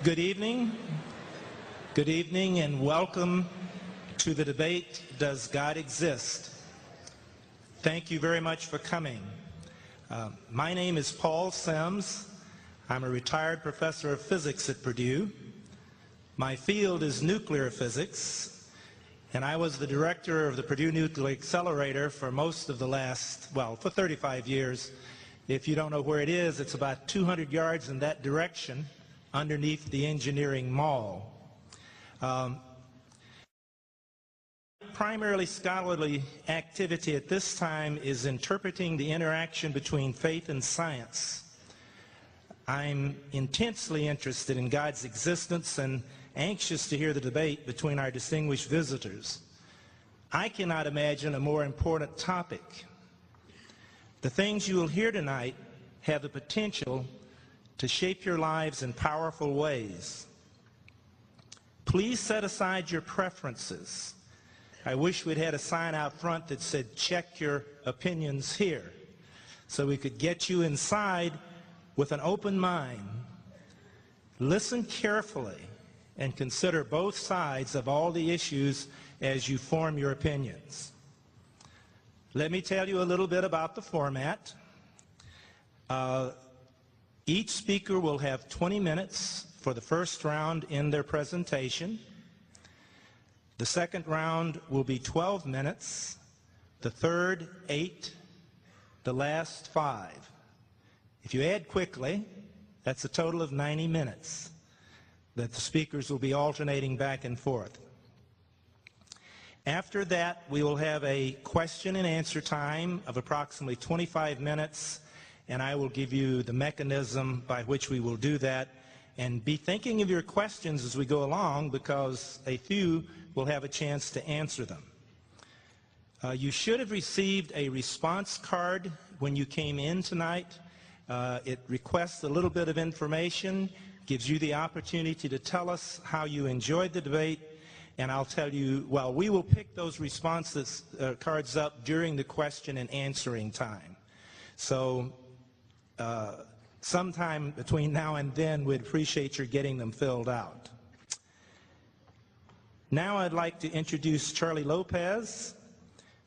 Good evening. Good evening and welcome to the debate, Does God Exist? Thank you very much for coming. My name is Paul Sims. I'm a retired professor of physics at Purdue. My field is nuclear physics, and I was the director of the Purdue Nuclear Accelerator for most of the last, well, for 35 years. If you don't know where it is, it's about 200 yards in that direction underneath the engineering mall. Primarily scholarly activity at this time is interpreting the interaction between faith and science. I'm intensely interested in God's existence and anxious to hear the debate between our distinguished visitors. I cannot imagine a more important topic. The things you will hear tonight have the potential to shape your lives in powerful ways. Please set aside your preferences. I wish we'd had a sign out front that said, check your opinions here, so we could get you inside with an open mind. Listen carefully and consider both sides of all the issues as you form your opinions. Let me tell you a little bit about the format. Each speaker will have 20 minutes for the first round in their presentation. The second round will be 12 minutes, the third 8, the last 5. If you add quickly, that's a total of 90 minutes that the speakers will be alternating back and forth. After that, we will have a question and answer time of approximately 25 minutes, and I will give you the mechanism by which we will do that. And be thinking of your questions as we go along, because a few will have a chance to answer them. You should have received a response card when you came in tonight. It requests a little bit of information, gives you the opportunity to tell us how you enjoyed the debate, and I'll tell you, well, we will pick those responses cards up during the question and answering time. So sometime between now and then, we'd appreciate your getting them filled out. Now I'd like to introduce Charlie Lopez,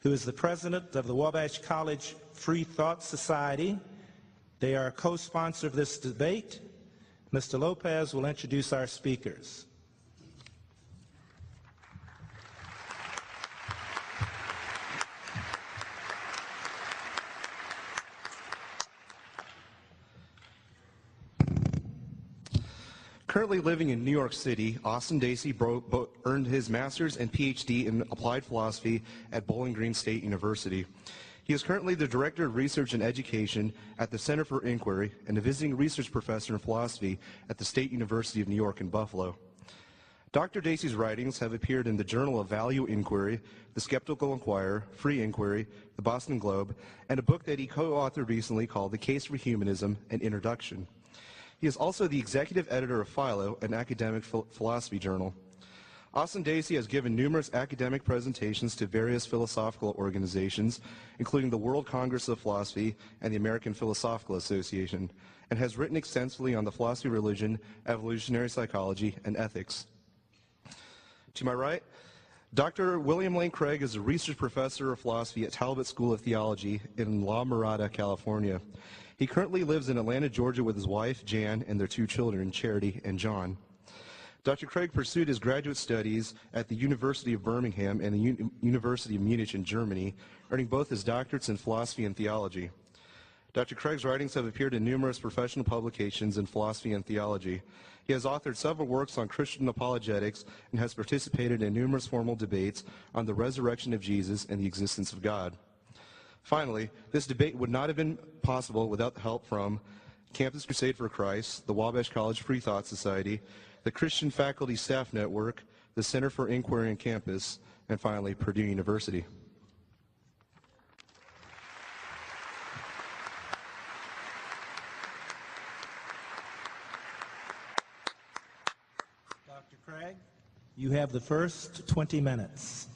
who is the president of the Wabash College Free Thought Society. They are a co-sponsor of this debate. Mr. Lopez will introduce our speakers. Currently living in New York City, Austin Dacey earned his master's and PhD in applied philosophy at Bowling Green State University. He is currently the Director of Research and Education at the Center for Inquiry and a visiting research professor in philosophy at the State University of New York in Buffalo. Dr. Dacey's writings have appeared in the Journal of Value Inquiry, The Skeptical Inquirer, Free Inquiry, The Boston Globe, and a book that he co-authored recently called The Case for Humanism, an Introduction. He is also the executive editor of Philo, an academic philosophy journal. Austin Dacey has given numerous academic presentations to various philosophical organizations, including the World Congress of Philosophy and the American Philosophical Association, and has written extensively on the philosophy of religion, evolutionary psychology, and ethics. To my right, Dr. William Lane Craig is a research professor of philosophy at Talbot School of Theology in La Mirada, California. He currently lives in Atlanta, Georgia with his wife, Jan, and their 2 children, Charity and John. Dr. Craig pursued his graduate studies at the University of Birmingham and the University of Munich in Germany, earning both his doctorates in philosophy and theology. Dr. Craig's writings have appeared in numerous professional publications in philosophy and theology. He has authored several works on Christian apologetics and has participated in numerous formal debates on the resurrection of Jesus and the existence of God. Finally, this debate would not have been possible without the help from Campus Crusade for Christ, the Wabash College Free Thought Society, the Christian Faculty Staff Network, the Center for Inquiry on Campus, and finally, Purdue University. Dr. Craig, you have the first 20 minutes.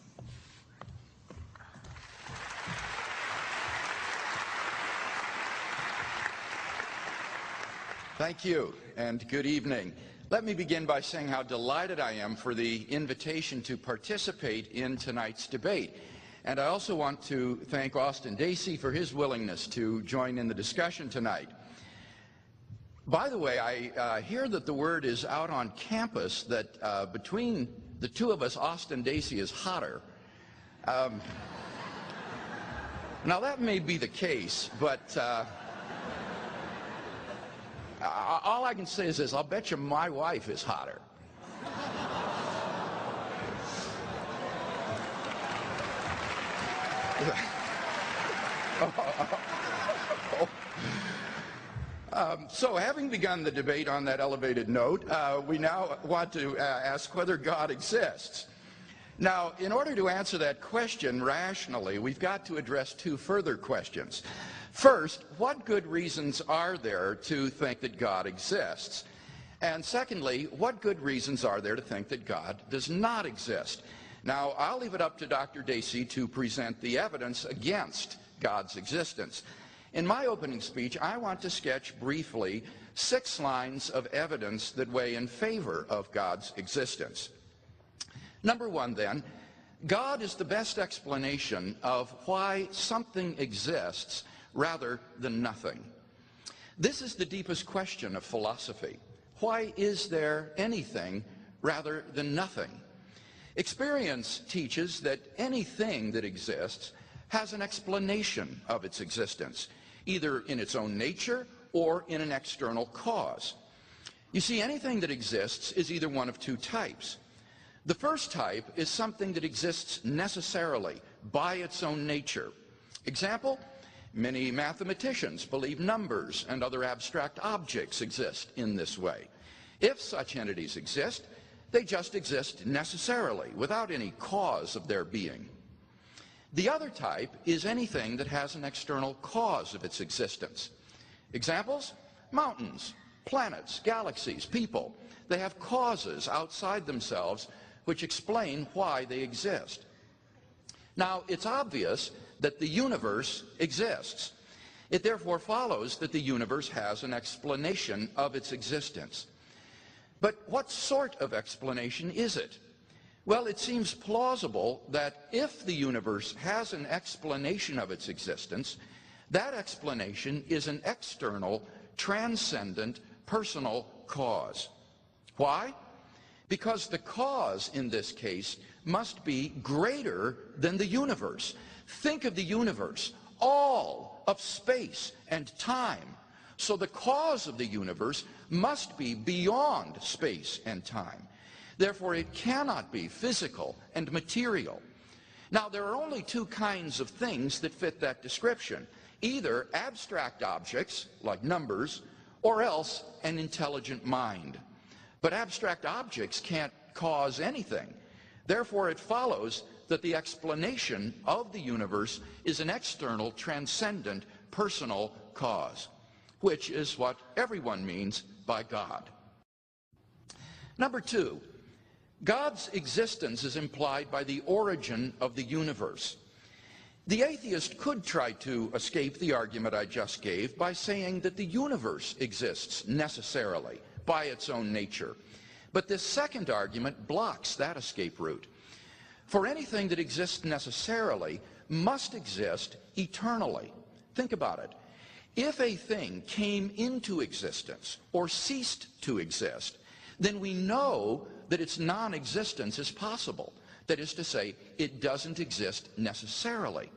Thank you, and good evening. Let me begin by saying how delighted I am for the invitation to participate in tonight's debate. And I also want to thank Austin Dacey for his willingness to join in the discussion tonight. By the way, I hear that the word is out on campus that between the two of us, Austin Dacey is hotter. Now that may be the case, but all I can say is this: I'll bet you my wife is hotter. So having begun the debate on that elevated note, we now want to ask whether God exists. Now, in order to answer that question rationally, we've got to address two further questions. First, what good reasons are there to think that God exists? And secondly, what good reasons are there to think that God does not exist? Now, I'll leave it up to Dr. Dacey to present the evidence against God's existence. In my opening speech, I want to sketch briefly 6 lines of evidence that weigh in favor of God's existence. Number 1, then, God is the best explanation of why something exists rather than nothing. This is the deepest question of philosophy. Why is there anything rather than nothing? Experience teaches that anything that exists has an explanation of its existence, either in its own nature or in an external cause. You see, anything that exists is either one of 2 types. The first type is something that exists necessarily by its own nature. Example, many mathematicians believe numbers and other abstract objects exist in this way. If such entities exist, they just exist necessarily, without any cause of their being. The other type is anything that has an external cause of its existence. Examples, mountains, planets, galaxies, people. They have causes outside themselves which explain why they exist. Now, it's obvious that the universe exists. It therefore follows that the universe has an explanation of its existence. But what sort of explanation is it? Well, it seems plausible that if the universe has an explanation of its existence, that explanation is an external, transcendent, personal cause. Why? Because the cause in this case must be greater than the universe. Think of the universe, all of space and time. So the cause of the universe must be beyond space and time. Therefore, it cannot be physical and material. Now, there are only 2 kinds of things that fit that description: either abstract objects, like numbers, or else an intelligent mind. But abstract objects can't cause anything. Therefore, it follows that the explanation of the universe is an external, transcendent, personal cause, which is what everyone means by God. Number 2, God's existence is implied by the origin of the universe. The atheist could try to escape the argument I just gave by saying that the universe exists necessarily by its own nature. But this second argument blocks that escape route. For anything that exists necessarily must exist eternally. Think about it. If a thing came into existence or ceased to exist, then we know that its non-existence is possible. That is to say, it doesn't exist necessarily.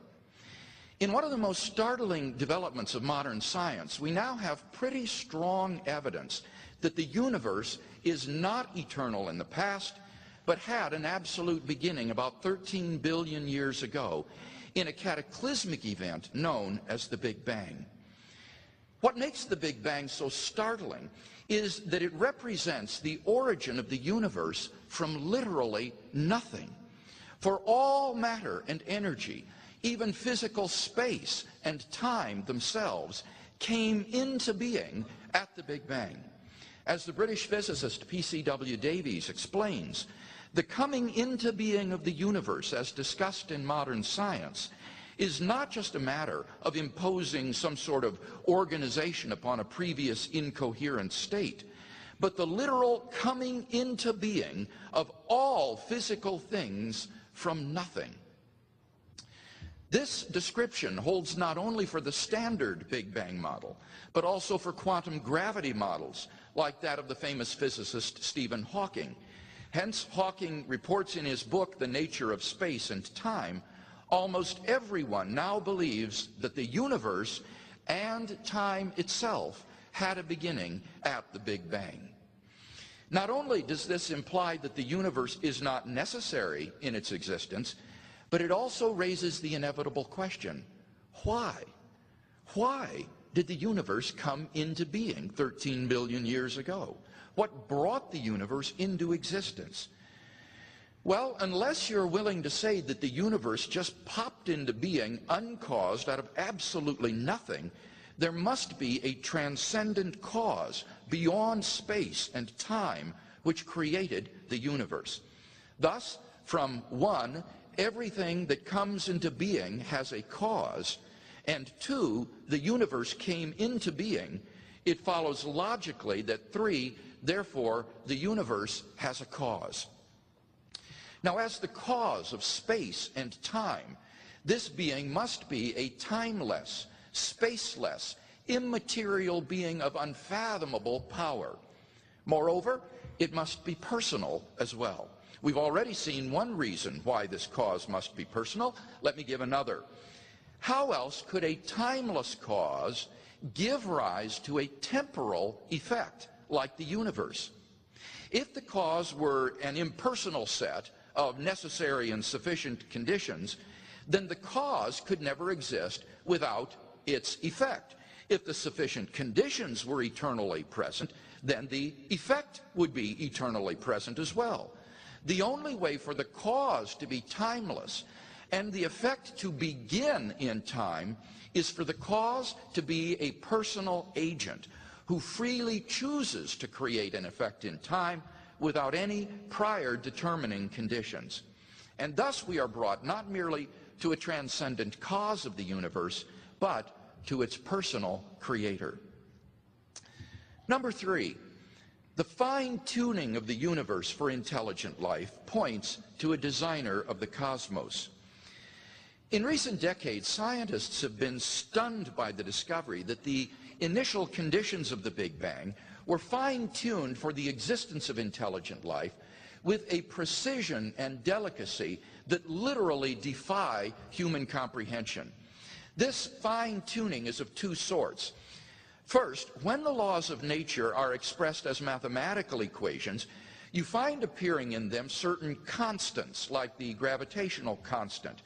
In one of the most startling developments of modern science, we now have pretty strong evidence that the universe is not eternal in the past, but had an absolute beginning about 13 billion years ago in a cataclysmic event known as the Big Bang. What makes the Big Bang so startling is that it represents the origin of the universe from literally nothing. For all matter and energy, even physical space and time themselves, came into being at the Big Bang. As the British physicist P.C.W. Davies explains, the coming into being of the universe, as discussed in modern science, is not just a matter of imposing some sort of organization upon a previous incoherent state, but the literal coming into being of all physical things from nothing. This description holds not only for the standard Big Bang model, but also for quantum gravity models, like that of the famous physicist Stephen Hawking. Hence, Hawking reports in his book, The Nature of Space and Time, almost everyone now believes that the universe and time itself had a beginning at the Big Bang. Not only does this imply that the universe is not necessary in its existence, but it also raises the inevitable question, why? Why did the universe come into being 13 billion years ago? What brought the universe into existence? Well, unless you're willing to say that the universe just popped into being uncaused out of absolutely nothing, there must be a transcendent cause beyond space and time which created the universe. Thus, from one, everything that comes into being has a cause, and two, the universe came into being, it follows logically that three, therefore, the universe has a cause. Now, as the cause of space and time, this being must be a timeless, spaceless, immaterial being of unfathomable power. Moreover, it must be personal as well. We've already seen one reason why this cause must be personal. Let me give another. How else could a timeless cause give rise to a temporal effect like the universe? If the cause were an impersonal set of necessary and sufficient conditions, then the cause could never exist without its effect. If the sufficient conditions were eternally present, then the effect would be eternally present as well. The only way for the cause to be timeless and the effect to begin in time is for the cause to be a personal agent who freely chooses to create an effect in time without any prior determining conditions. And thus we are brought not merely to a transcendent cause of the universe, but to its personal creator. Number three, the fine-tuning of the universe for intelligent life points to a designer of the cosmos. In recent decades, scientists have been stunned by the discovery that the initial conditions of the Big Bang were fine-tuned for the existence of intelligent life with a precision and delicacy that literally defy human comprehension. This fine-tuning is of two sorts. First, when the laws of nature are expressed as mathematical equations, you find appearing in them certain constants, like the gravitational constant.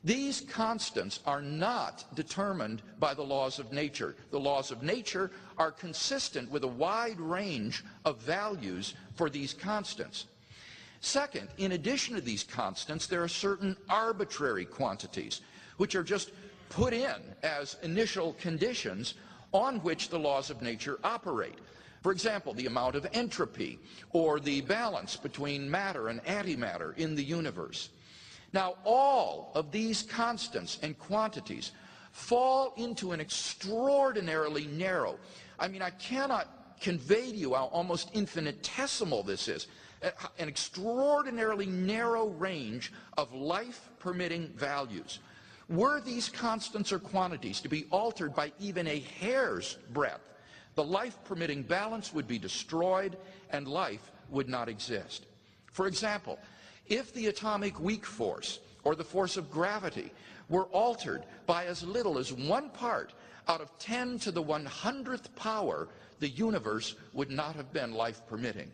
These constants are not determined by the laws of nature. The laws of nature are consistent with a wide range of values for these constants. Second, in addition to these constants, there are certain arbitrary quantities, which are just put in as initial conditions on which the laws of nature operate. For example, the amount of entropy, or the balance between matter and antimatter in the universe. Now, all of these constants and quantities fall into an extraordinarily narrow, I cannot convey to you how almost infinitesimal this is, an extraordinarily narrow range of life-permitting values. Were these constants or quantities to be altered by even a hair's breadth, the life-permitting balance would be destroyed and life would not exist. For example, if the atomic weak force or the force of gravity were altered by as little as 1 part out of 10 to the 100th power, the universe would not have been life-permitting.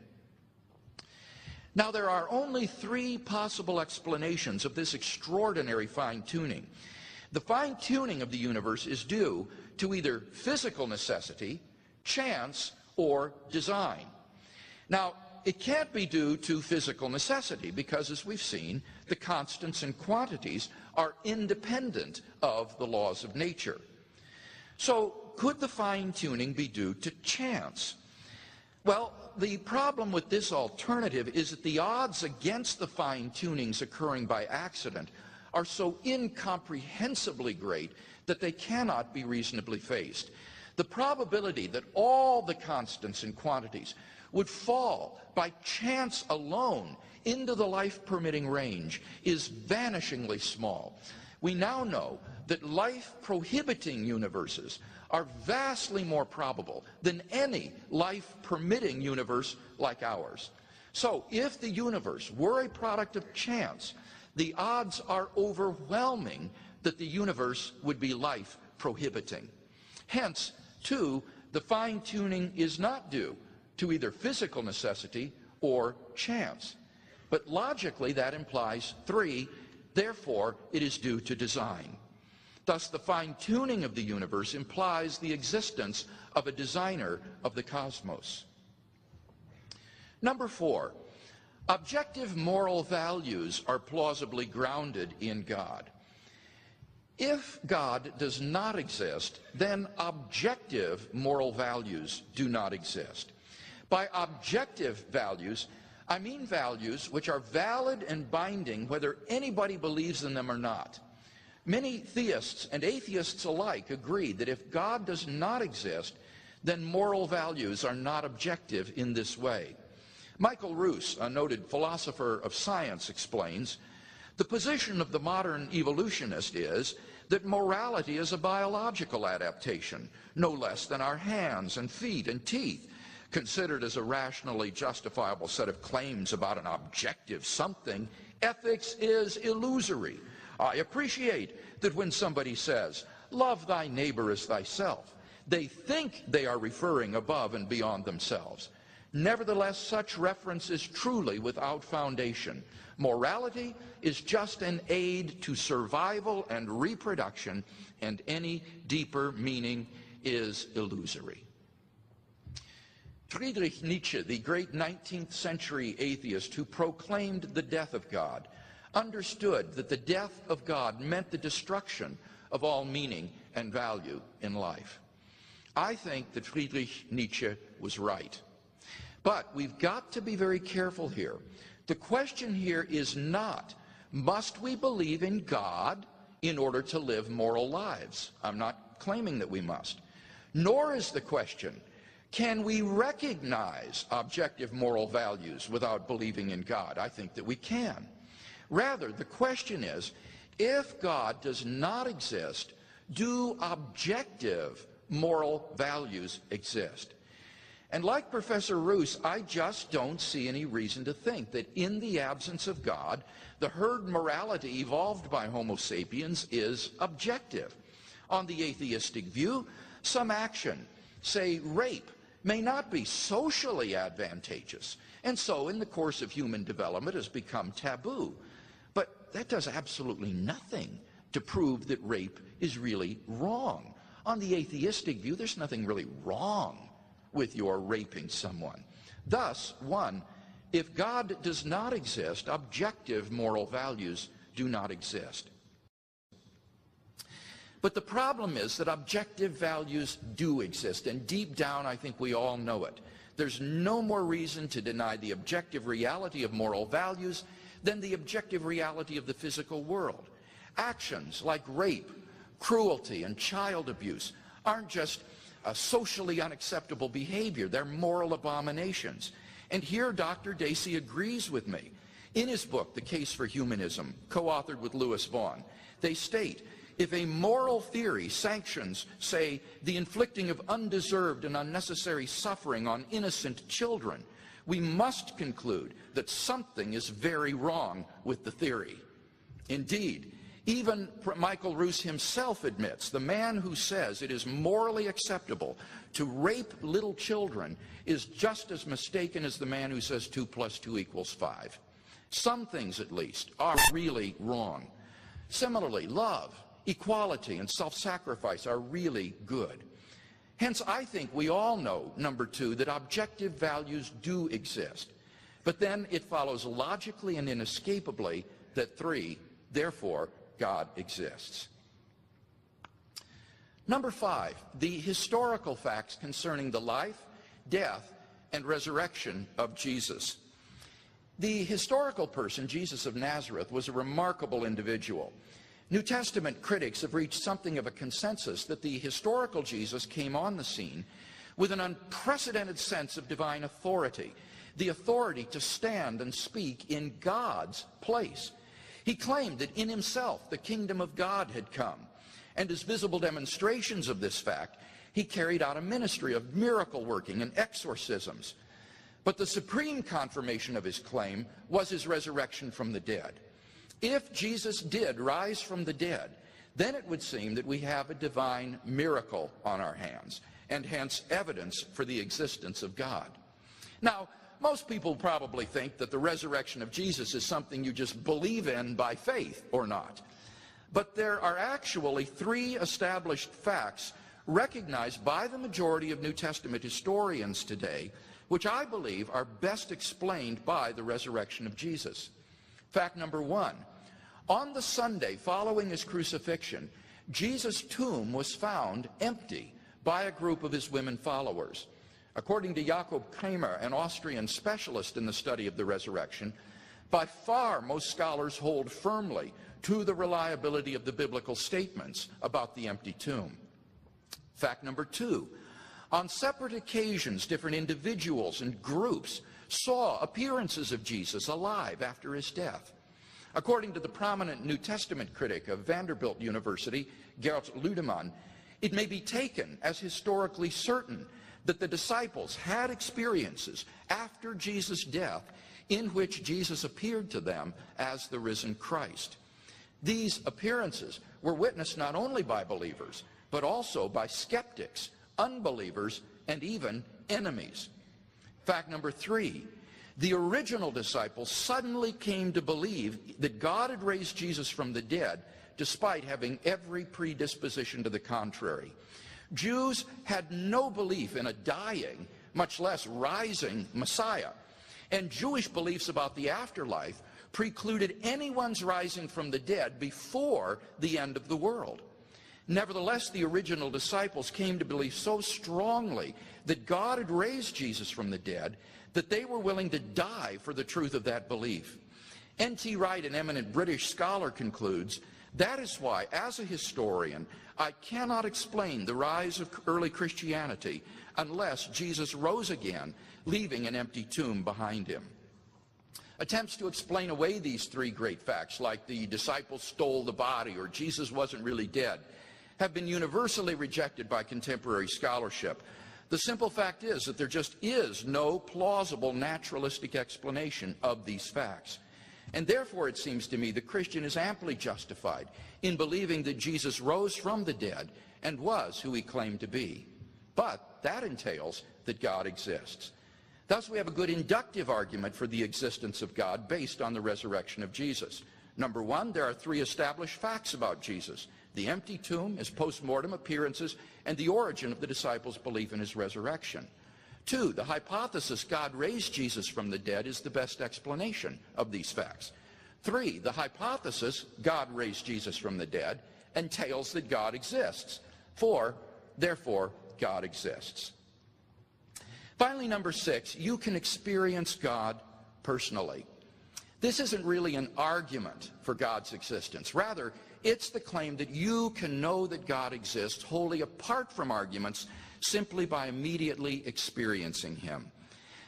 Now, there are only 3 possible explanations of this extraordinary fine-tuning. The fine-tuning of the universe is due to either physical necessity, chance, or design. Now, it can't be due to physical necessity because, as we've seen, the constants and quantities are independent of the laws of nature. So, could the fine-tuning be due to chance? Well, the problem with this alternative is that the odds against the fine-tunings occurring by accident are so incomprehensibly great that they cannot be reasonably faced. the probability that all the constants and quantities would fall by chance alone into the life-permitting range is vanishingly small. We now know that life-prohibiting universes are vastly more probable than any life-permitting universe like ours. So if the universe were a product of chance, the odds are overwhelming that the universe would be life-prohibiting. Hence, too, the fine-tuning is not due to either physical necessity or chance. But logically, that implies 3, therefore, it is due to design. Thus, the fine-tuning of the universe implies the existence of a designer of the cosmos. Number 4, objective moral values are plausibly grounded in God. If God does not exist, then objective moral values do not exist. By objective values, I mean values which are valid and binding whether anybody believes in them or not. Many theists and atheists alike agree that if God does not exist, then moral values are not objective in this way. Michael Ruse, a noted philosopher of science, explains, the position of the modern evolutionist is that morality is a biological adaptation, no less than our hands and feet and teeth, considered as a rationally justifiable set of claims about an objective something. Ethics is illusory. I appreciate that when somebody says, love thy neighbor as thyself, they think they are referring above and beyond themselves. Nevertheless, such reference is truly without foundation. Morality is just an aid to survival and reproduction, and any deeper meaning is illusory. Friedrich Nietzsche, the great 19th century atheist who proclaimed the death of God, understood that the death of God meant the destruction of all meaning and value in life. I think that Friedrich Nietzsche was right. But we've got to be very careful here. The question here is not, must we believe in God in order to live moral lives? I'm not claiming that we must. Nor is the question, can we recognize objective moral values without believing in God? I think that we can. Rather, the question is, if God does not exist, do objective moral values exist? And like Professor Ruse, I just don't see any reason to think that in the absence of God, the herd morality evolved by Homo sapiens is objective. On the atheistic view, some action, say rape, may not be socially advantageous, and so in the course of human development has become taboo. But that does absolutely nothing to prove that rape is really wrong. On the atheistic view, there's nothing really wrong with your raping someone. Thus, 1, if God does not exist, objective moral values do not exist. But the problem is that objective values do exist, and deep down I think we all know it. There's no more reason to deny the objective reality of moral values than the objective reality of the physical world. Actions like rape, cruelty, and child abuse aren't just socially unacceptable behavior. They're moral abominations. And here Dr. Dacey agrees with me. In his book, The Case for Humanism, co-authored with Lewis Vaughn, they state, if a moral theory sanctions, say, the inflicting of undeserved and unnecessary suffering on innocent children, we must conclude that something is very wrong with the theory. Indeed, even Michael Ruse himself admits the man who says it is morally acceptable to rape little children is just as mistaken as the man who says 2 + 2 = 5. Some things, at least, are really wrong. Similarly, love, equality, and self-sacrifice are really good. Hence, I think we all know, number 2, that objective values do exist. But then it follows logically and inescapably that 3, therefore, God exists. Number 5, the historical facts concerning the life, death, and resurrection of Jesus. The historical person, Jesus of Nazareth, was a remarkable individual. New Testament critics have reached something of a consensus that the historical Jesus came on the scene with an unprecedented sense of divine authority, the authority to stand and speak in God's place. He claimed that in himself the kingdom of God had come, and as visible demonstrations of this fact, he carried out a ministry of miracle working and exorcisms. But the supreme confirmation of his claim was his resurrection from the dead. If Jesus did rise from the dead, then it would seem that we have a divine miracle on our hands, and hence evidence for the existence of God. Now, most people probably think that the resurrection of Jesus is something you just believe in by faith or not. But there are actually three established facts recognized by the majority of New Testament historians today, which I believe are best explained by the resurrection of Jesus. Fact number one, on the Sunday following his crucifixion, Jesus' tomb was found empty by a group of his women followers. According to Jakob Kramer, an Austrian specialist in the study of the resurrection, by far most scholars hold firmly to the reliability of the biblical statements about the empty tomb. Fact number two, on separate occasions, different individuals and groups saw appearances of Jesus alive after his death. According to the prominent New Testament critic of Vanderbilt University, Gert Ludemann, it may be taken as historically certain that the disciples had experiences after Jesus' death in which Jesus appeared to them as the risen Christ. These appearances were witnessed not only by believers, but also by skeptics, unbelievers, and even enemies. Fact number three, the original disciples suddenly came to believe that God had raised Jesus from the dead, despite having every predisposition to the contrary. Jews had no belief in a dying, much less rising Messiah, and Jewish beliefs about the afterlife precluded anyone's rising from the dead before the end of the world. Nevertheless, the original disciples came to believe so strongly that God had raised Jesus from the dead that they were willing to die for the truth of that belief. N.T. Wright, an eminent British scholar, concludes, that is why, as a historian, I cannot explain the rise of early Christianity unless Jesus rose again, leaving an empty tomb behind him. Attempts to explain away these three great facts, like the disciples stole the body or Jesus wasn't really dead, have been universally rejected by contemporary scholarship. The simple fact is that there just is no plausible naturalistic explanation of these facts. And therefore, it seems to me, the Christian is amply justified in believing that Jesus rose from the dead and was who he claimed to be. But that entails that God exists. Thus, we have a good inductive argument for the existence of God based on the resurrection of Jesus. Number one, there are three established facts about Jesus: the empty tomb, his post-mortem appearances, and the origin of the disciples' belief in his resurrection. Two, the hypothesis God raised Jesus from the dead is the best explanation of these facts. Three, the hypothesis God raised Jesus from the dead entails that God exists. Four, therefore, God exists. Finally, number six, you can experience God personally. This isn't really an argument for God's existence. Rather, it's the claim that you can know that God exists wholly apart from arguments, simply by immediately experiencing him.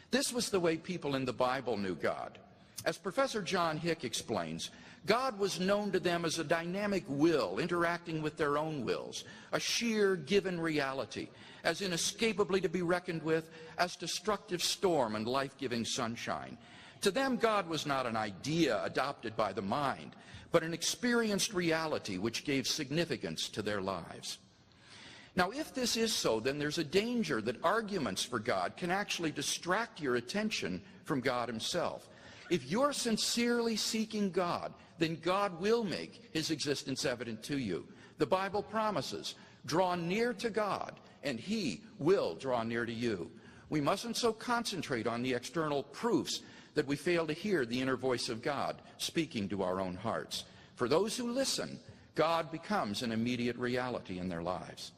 This was the way people in the Bible knew God. As Professor John Hick explains, God was known to them as a dynamic will interacting with their own wills, a sheer given reality, as inescapably to be reckoned with as destructive storm and life-giving sunshine. To them, God was not an idea adopted by the mind, but an experienced reality which gave significance to their lives. Now, if this is so, then there's a danger that arguments for God can actually distract your attention from God himself. If you're sincerely seeking God, then God will make his existence evident to you. The Bible promises, draw near to God, and he will draw near to you. We mustn't so concentrate on the external proofs that we fail to hear the inner voice of God speaking to our own hearts. For those who listen, God becomes an immediate reality in their lives.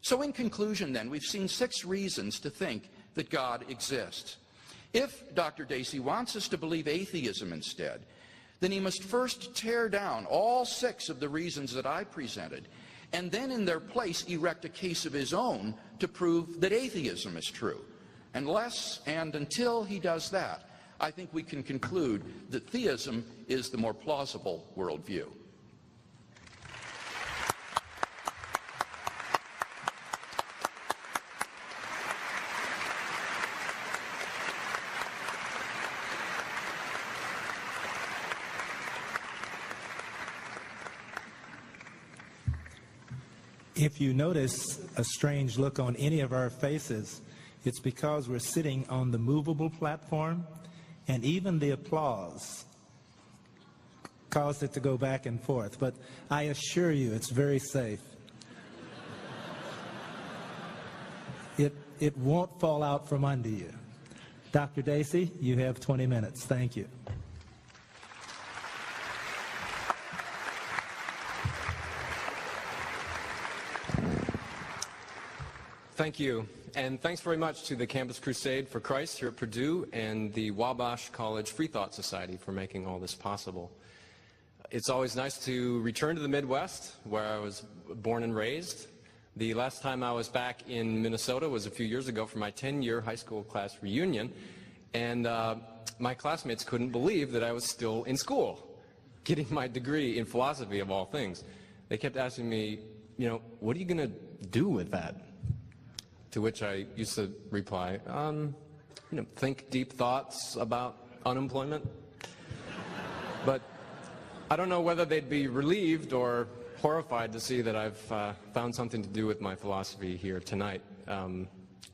So in conclusion, then, we've seen 6 reasons to think that God exists. If Dr. Dacey wants us to believe atheism instead, then he must first tear down all 6 of the reasons that I presented, and then in their place erect a case of his own to prove that atheism is true. Unless and until he does that, I think we can conclude that theism is the more plausible worldview. If you notice a strange look on any of our faces, it's because we're sitting on the movable platform, and even the applause caused it to go back and forth. But I assure you, it's very safe. It won't fall out from under you. Dr. Dacey, you have 20 minutes. Thank you. Thank you, and thanks very much to the Campus Crusade for Christ here at Purdue and the Wabash College Free Thought Society for making all this possible. It's always nice to return to the Midwest, where I was born and raised. The last time I was back in Minnesota was a few years ago for my 10-year high school class reunion, and my classmates couldn't believe that I was still in school, getting my degree in philosophy of all things. They kept asking me, what are you going to do with that? To which I used to reply, think deep thoughts about unemployment. But I don't know whether they'd be relieved or horrified to see that I've found something to do with my philosophy here tonight.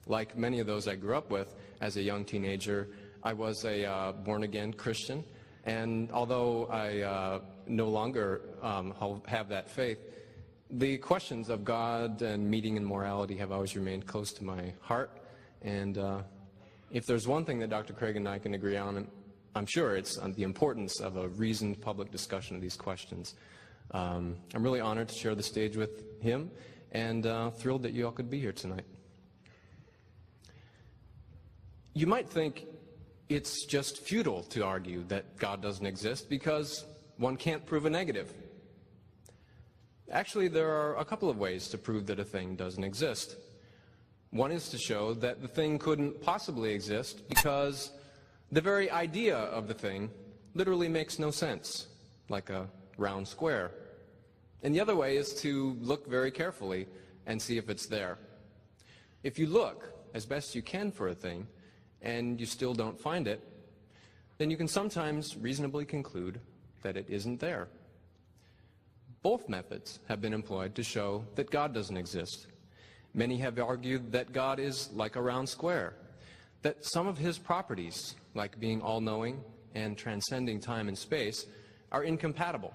Like many of those I grew up with as a young teenager, I was a born-again Christian, and although I no longer have that faith, the questions of God and meaning and morality have always remained close to my heart, and if there's one thing that Dr. Craig and I can agree on, I'm sure it's on the importance of a reasoned public discussion of these questions. I'm really honored to share the stage with him, and thrilled that you all could be here tonight. You might think it's just futile to argue that God doesn't exist because one can't prove a negative. Actually, there are a couple of ways to prove that a thing doesn't exist. One is to show that the thing couldn't possibly exist because the very idea of the thing literally makes no sense, like a round square. And the other way is to look very carefully and see if it's there. If you look as best you can for a thing and you still don't find it, then you can sometimes reasonably conclude that it isn't there. Both methods have been employed to show that God doesn't exist. Many have argued that God is like a round square, that some of his properties, like being all-knowing and transcending time and space, are incompatible.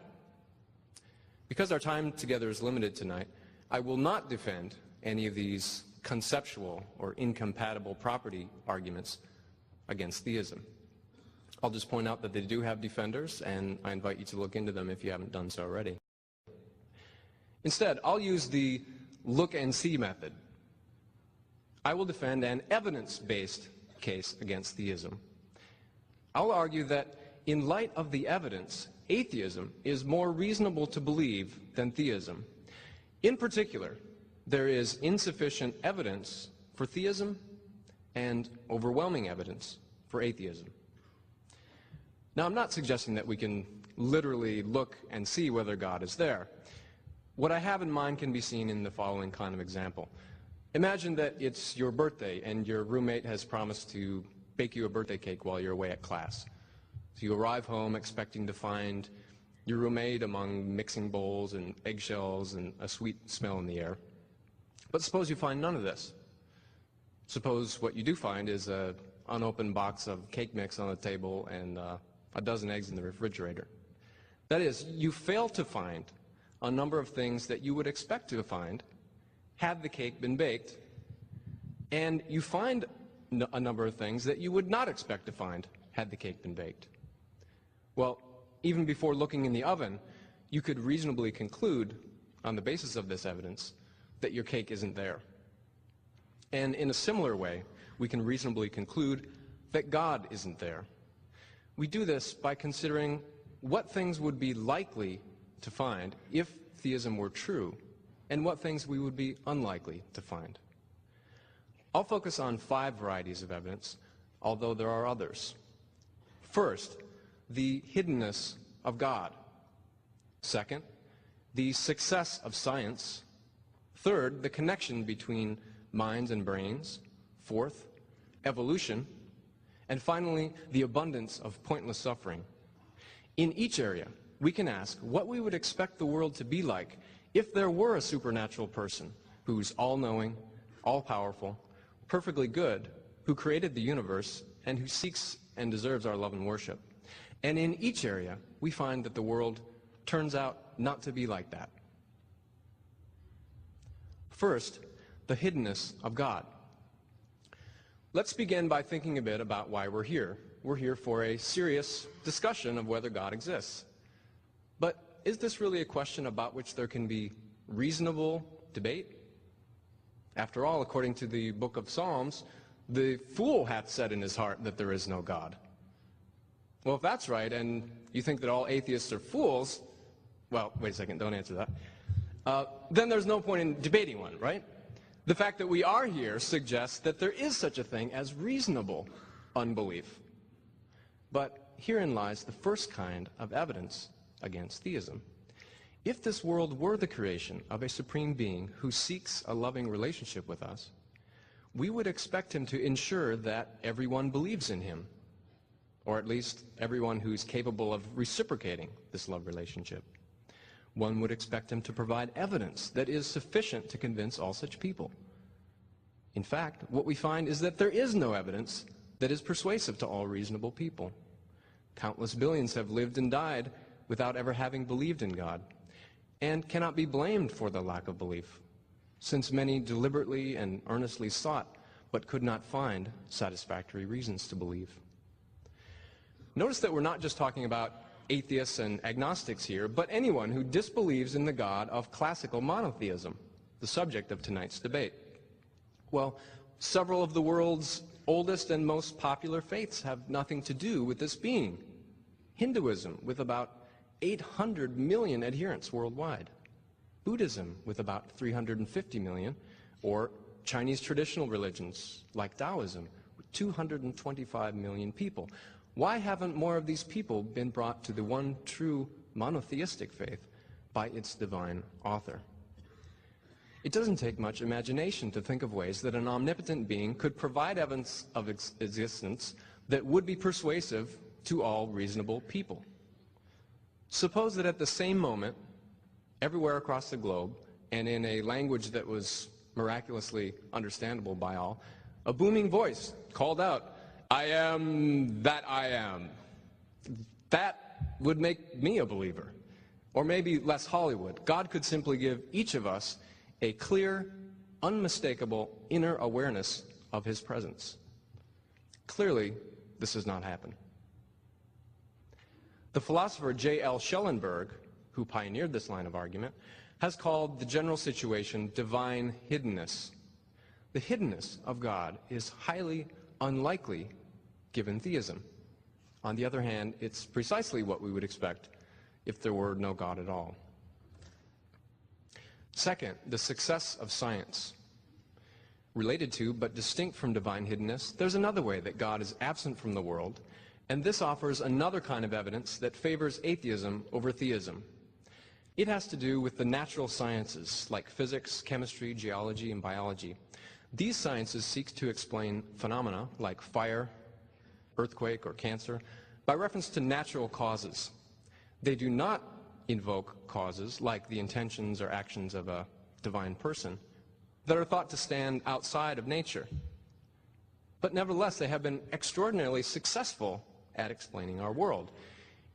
Because our time together is limited tonight, I will not defend any of these conceptual or incompatible property arguments against theism. I'll just point out that they do have defenders, and I invite you to look into them if you haven't done so already. Instead, I'll use the look and see method. I will defend an evidence-based case against theism. I'll argue that in light of the evidence, atheism is more reasonable to believe than theism. In particular, there is insufficient evidence for theism and overwhelming evidence for atheism. Now, I'm not suggesting that we can literally look and see whether God is there. What I have in mind can be seen in the following kind of example. Imagine that it's your birthday and your roommate has promised to bake you a birthday cake while you're away at class. So you arrive home expecting to find your roommate among mixing bowls and eggshells and a sweet smell in the air. But suppose you find none of this. Suppose what you do find is an unopened box of cake mix on the table and a dozen eggs in the refrigerator. That is, you fail to find a number of things that you would expect to find had the cake been baked, and you find a number of things that you would not expect to find had the cake been baked. Well, even before looking in the oven, you could reasonably conclude, on the basis of this evidence, that your cake isn't there. And in a similar way, we can reasonably conclude that God isn't there. We do this by considering what things would be likely to find if theism were true, and what things we would be unlikely to find. I'll focus on 5 varieties of evidence, although there are others. First, the hiddenness of God. Second, the success of science. Third, the connection between minds and brains. Fourth, evolution. And finally, the abundance of pointless suffering. In each area, we can ask what we would expect the world to be like if there were a supernatural person who's all-knowing, all-powerful, perfectly good, who created the universe, and who seeks and deserves our love and worship. And in each area, we find that the world turns out not to be like that. First, the hiddenness of God. Let's begin by thinking a bit about why we're here. We're here for a serious discussion of whether God exists. But is this really a question about which there can be reasonable debate? After all, according to the book of Psalms, the fool hath said in his heart that there is no God. Well, if that's right, and you think that all atheists are fools, well, wait a second, don't answer that. Then there's no point in debating one, right? The fact that we are here suggests that there is such a thing as reasonable unbelief. But herein lies the first kind of evidence against theism. If this world were the creation of a supreme being who seeks a loving relationship with us, we would expect him to ensure that everyone believes in him, or at least everyone who's capable of reciprocating this love relationship. One would expect him to provide evidence that is sufficient to convince all such people. In fact, what we find is that there is no evidence that is persuasive to all reasonable people. Countless billions have lived and died without ever having believed in God, and cannot be blamed for the lack of belief, since many deliberately and earnestly sought but could not find satisfactory reasons to believe. Notice that we're not just talking about atheists and agnostics here, but anyone who disbelieves in the God of classical monotheism, the subject of tonight's debate. Well, several of the world's oldest and most popular faiths have nothing to do with this being. Hinduism, with about 800 million adherents worldwide. Buddhism, with about 350 million, or Chinese traditional religions like Taoism, with 225 million people. Why haven't more of these people been brought to the one true monotheistic faith by its divine author? It doesn't take much imagination to think of ways that an omnipotent being could provide evidence of existence that would be persuasive to all reasonable people. Suppose that at the same moment, everywhere across the globe, and in a language that was miraculously understandable by all, a booming voice called out, "I am that I am." That would make me a believer. Or maybe less Hollywood. God could simply give each of us a clear, unmistakable inner awareness of his presence. Clearly, this has not happened. The philosopher J.L. Schellenberg, who pioneered this line of argument, has called the general situation divine hiddenness. The hiddenness of God is highly unlikely given theism. On the other hand, it's precisely what we would expect if there were no God at all. Second, the success of science. Related to, but distinct from divine hiddenness, there's another way that God is absent from the world, and this offers another kind of evidence that favors atheism over theism. It has to do with the natural sciences, like physics, chemistry, geology, and biology. These sciences seek to explain phenomena like fire, earthquake, or cancer by reference to natural causes. They do not invoke causes like the intentions or actions of a divine person that are thought to stand outside of nature. But nevertheless, they have been extraordinarily successful at explaining our world,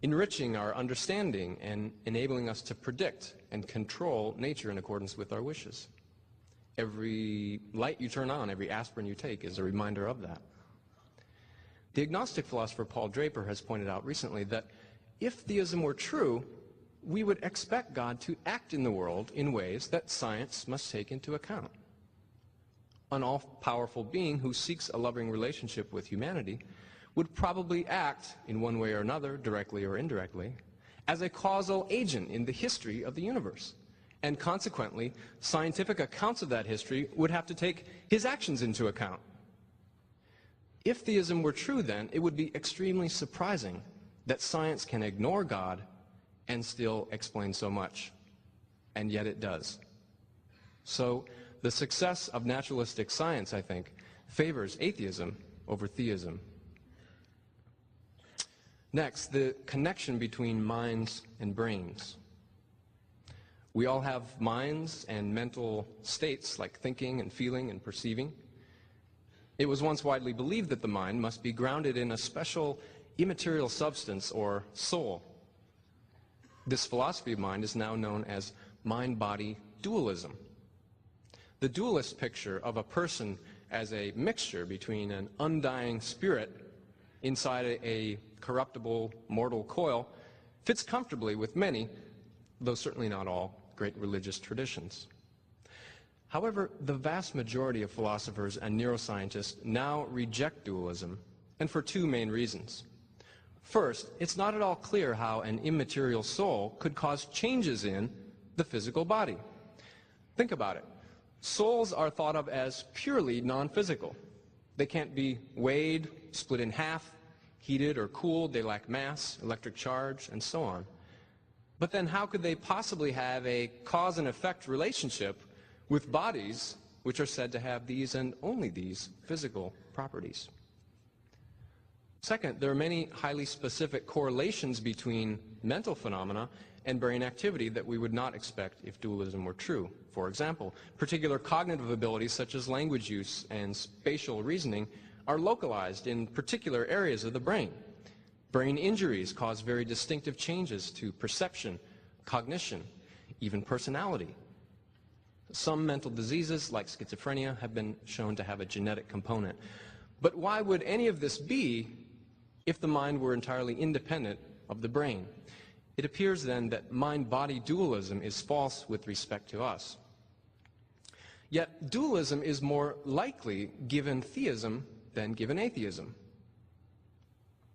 enriching our understanding and enabling us to predict and control nature in accordance with our wishes. Every light you turn on, every aspirin you take is a reminder of that. The agnostic philosopher Paul Draper has pointed out recently that if theism were true, we would expect God to act in the world in ways that science must take into account. An all-powerful being who seeks a loving relationship with humanity would probably act in one way or another, directly or indirectly, as a causal agent in the history of the universe. And consequently, scientific accounts of that history would have to take his actions into account. If theism were true, then, it would be extremely surprising that science can ignore God and still explain so much. And yet it does. So, the success of naturalistic science, I think, favors atheism over theism. Next, the connection between minds and brains. We all have minds and mental states like thinking and feeling and perceiving. It was once widely believed that the mind must be grounded in a special immaterial substance or soul. This philosophy of mind is now known as mind-body dualism. The dualist picture of a person as a mixture between an undying spirit inside a corruptible mortal coil fits comfortably with many, though certainly not all, great religious traditions. However, the vast majority of philosophers and neuroscientists now reject dualism, and for two main reasons. First, it's not at all clear how an immaterial soul could cause changes in the physical body. Think about it. Souls are thought of as purely non-physical. They can't be weighed, split in half, heated or cooled, they lack mass, electric charge, and so on. But then how could they possibly have a cause and effect relationship with bodies which are said to have these and only these physical properties? Second, there are many highly specific correlations between mental phenomena and brain activity that we would not expect if dualism were true. For example, particular cognitive abilities such as language use and spatial reasoning are localized in particular areas of the brain. Brain injuries cause very distinctive changes to perception, cognition, even personality. Some mental diseases, like schizophrenia, have been shown to have a genetic component. But why would any of this be if the mind were entirely independent of the brain? It appears then that mind-body dualism is false with respect to us. Yet dualism is more likely given theism than given atheism.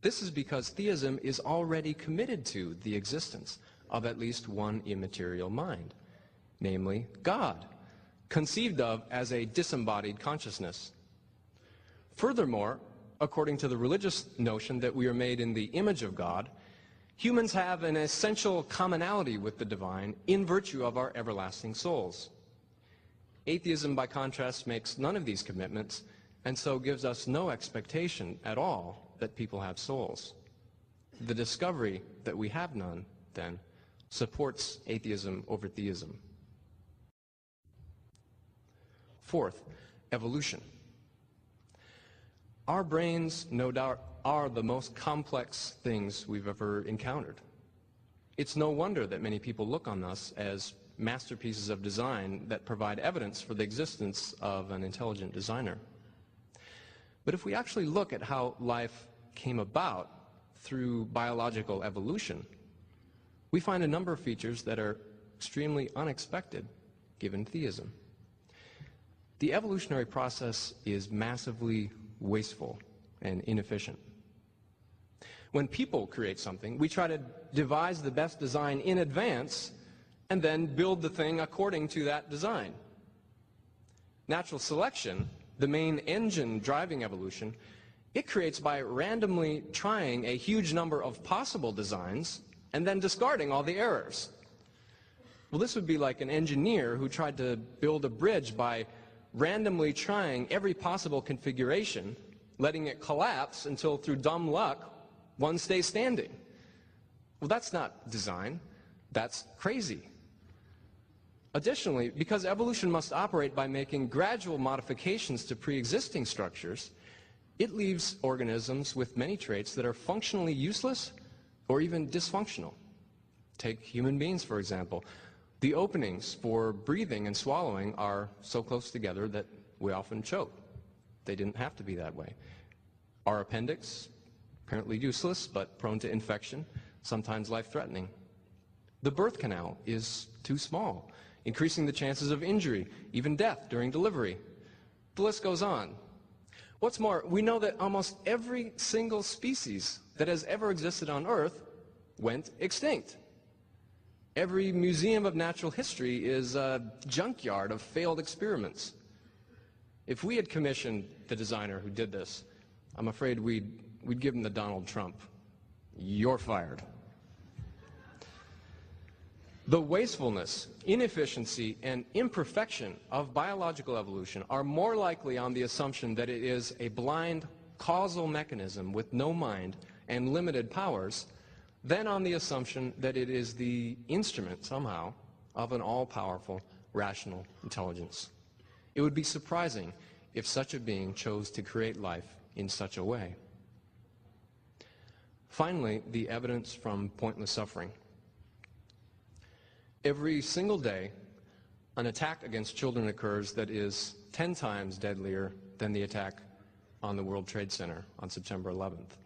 This is because theism is already committed to the existence of at least one immaterial mind, namely God, conceived of as a disembodied consciousness. Furthermore, according to the religious notion that we are made in the image of God, humans have an essential commonality with the divine in virtue of our everlasting souls. Atheism, by contrast, makes none of these commitments, and so gives us no expectation at all that people have souls. The discovery that we have none, then, supports atheism over theism. Fourth, evolution. Our brains, no doubt, are the most complex things we've ever encountered. It's no wonder that many people look on us as masterpieces of design that provide evidence for the existence of an intelligent designer. But if we actually look at how life came about through biological evolution, we find a number of features that are extremely unexpected given theism. The evolutionary process is massively wasteful and inefficient. When people create something, we try to devise the best design in advance and then build the thing according to that design. Natural selection, the main engine driving evolution, it creates by randomly trying a huge number of possible designs and then discarding all the errors. Well, this would be like an engineer who tried to build a bridge by randomly trying every possible configuration, letting it collapse until through dumb luck one stays standing. Well, that's not design, that's crazy. Additionally, because evolution must operate by making gradual modifications to pre-existing structures, it leaves organisms with many traits that are functionally useless or even dysfunctional. Take human beings, for example. The openings for breathing and swallowing are so close together that we often choke. They didn't have to be that way. Our appendix, apparently useless but prone to infection, sometimes life-threatening. The birth canal is too small, increasing the chances of injury, even death during delivery. The list goes on. What's more, we know that almost every single species that has ever existed on Earth went extinct. Every museum of natural history is a junkyard of failed experiments. If we had commissioned the designer who did this, I'm afraid we'd give him the Donald Trump. You're fired. The wastefulness, inefficiency, and imperfection of biological evolution are more likely on the assumption that it is a blind causal mechanism with no mind and limited powers than on the assumption that it is the instrument, somehow, of an all-powerful, rational intelligence. It would be surprising if such a being chose to create life in such a way. Finally, the evidence from pointless suffering. Every single day, an attack against children occurs that is 10 times deadlier than the attack on the World Trade Center on September 11th.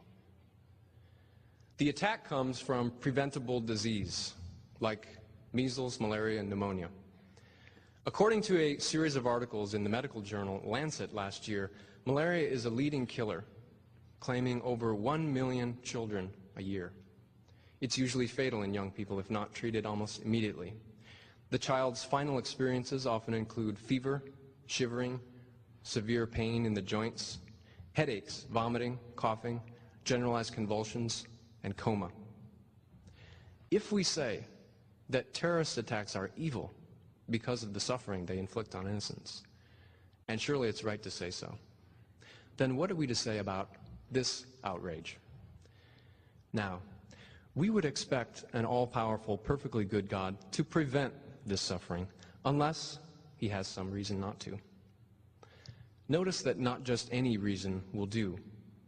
The attack comes from preventable disease, like measles, malaria, and pneumonia. According to a series of articles in the medical journal Lancet last year, malaria is a leading killer, claiming over 1 million children a year. It's usually fatal in young people if not treated almost immediately. The child's final experiences often include fever, shivering, severe pain in the joints, headaches, vomiting, coughing, generalized convulsions, and coma. If we say that terrorist attacks are evil because of the suffering they inflict on innocents, and surely it's right to say so, then what are we to say about this outrage? Now, we would expect an all-powerful, perfectly good God to prevent this suffering, unless he has some reason not to. Notice that not just any reason will do.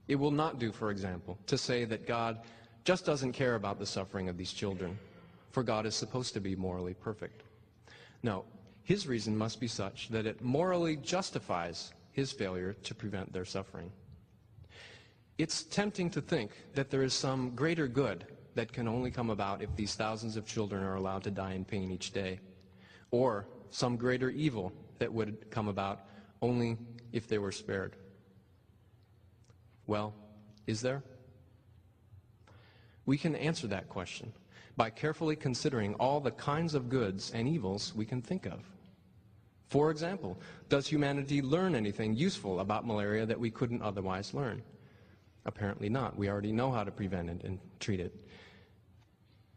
It will not do, for example, to say that God just doesn't care about the suffering of these children, for God is supposed to be morally perfect. No, his reason must be such that it morally justifies his failure to prevent their suffering. It's tempting to think that there is some greater good that can only come about if these thousands of children are allowed to die in pain each day, or some greater evil that would come about only if they were spared. Well, is there? We can answer that question by carefully considering all the kinds of goods and evils we can think of. For example, does humanity learn anything useful about malaria that we couldn't otherwise learn? Apparently not. We already know how to prevent it and treat it.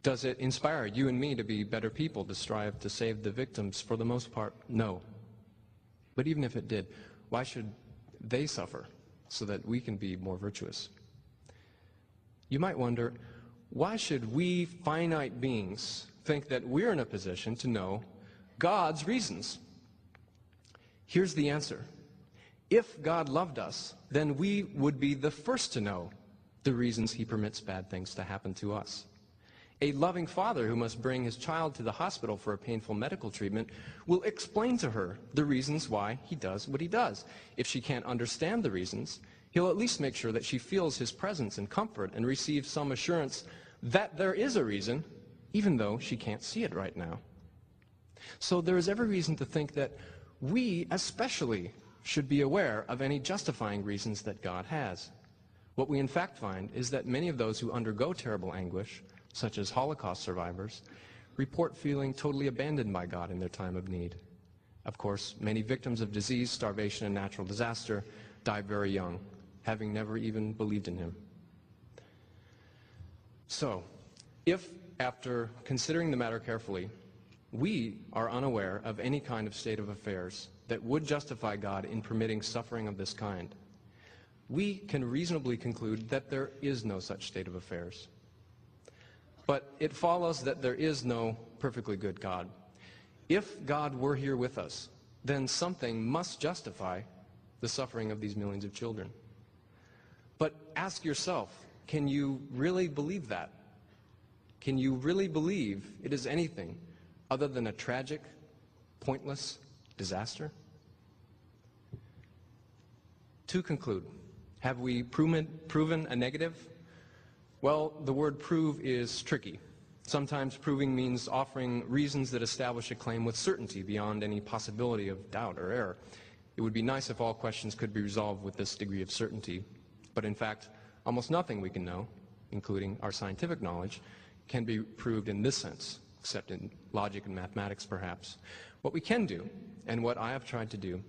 Does it inspire you and me to be better people, to strive to save the victims? For the most part, no. But even if it did, why should they suffer so that we can be more virtuous? You might wonder, why should we finite beings think that we're in a position to know God's reasons? Here's the answer. If God loved us, then we would be the first to know the reasons he permits bad things to happen to us. A loving father who must bring his child to the hospital for a painful medical treatment will explain to her the reasons why he does what he does. If she can't understand the reasons, he'll at least make sure that she feels his presence and comfort and receives some assurance that there is a reason, even though she can't see it right now. So there is every reason to think that we especially should be aware of any justifying reasons that God has. What we in fact find is that many of those who undergo terrible anguish, such as Holocaust survivors, report feeling totally abandoned by God in their time of need. Of course, many victims of disease, starvation, and natural disaster die very young, having never even believed in him. So, if, after considering the matter carefully, we are unaware of any kind of state of affairs that would justify God in permitting suffering of this kind, we can reasonably conclude that there is no such state of affairs. But it follows that there is no perfectly good God. If God were here with us, then something must justify the suffering of these millions of children. But ask yourself, can you really believe that? Can you really believe it is anything other than a tragic, pointless disaster? To conclude, have we proven a negative? Well, the word prove is tricky. Sometimes proving means offering reasons that establish a claim with certainty beyond any possibility of doubt or error. It would be nice if all questions could be resolved with this degree of certainty, but in fact, almost nothing we can know, including our scientific knowledge, can be proved in this sense, except in logic and mathematics perhaps. What we can do, and what I have tried to do,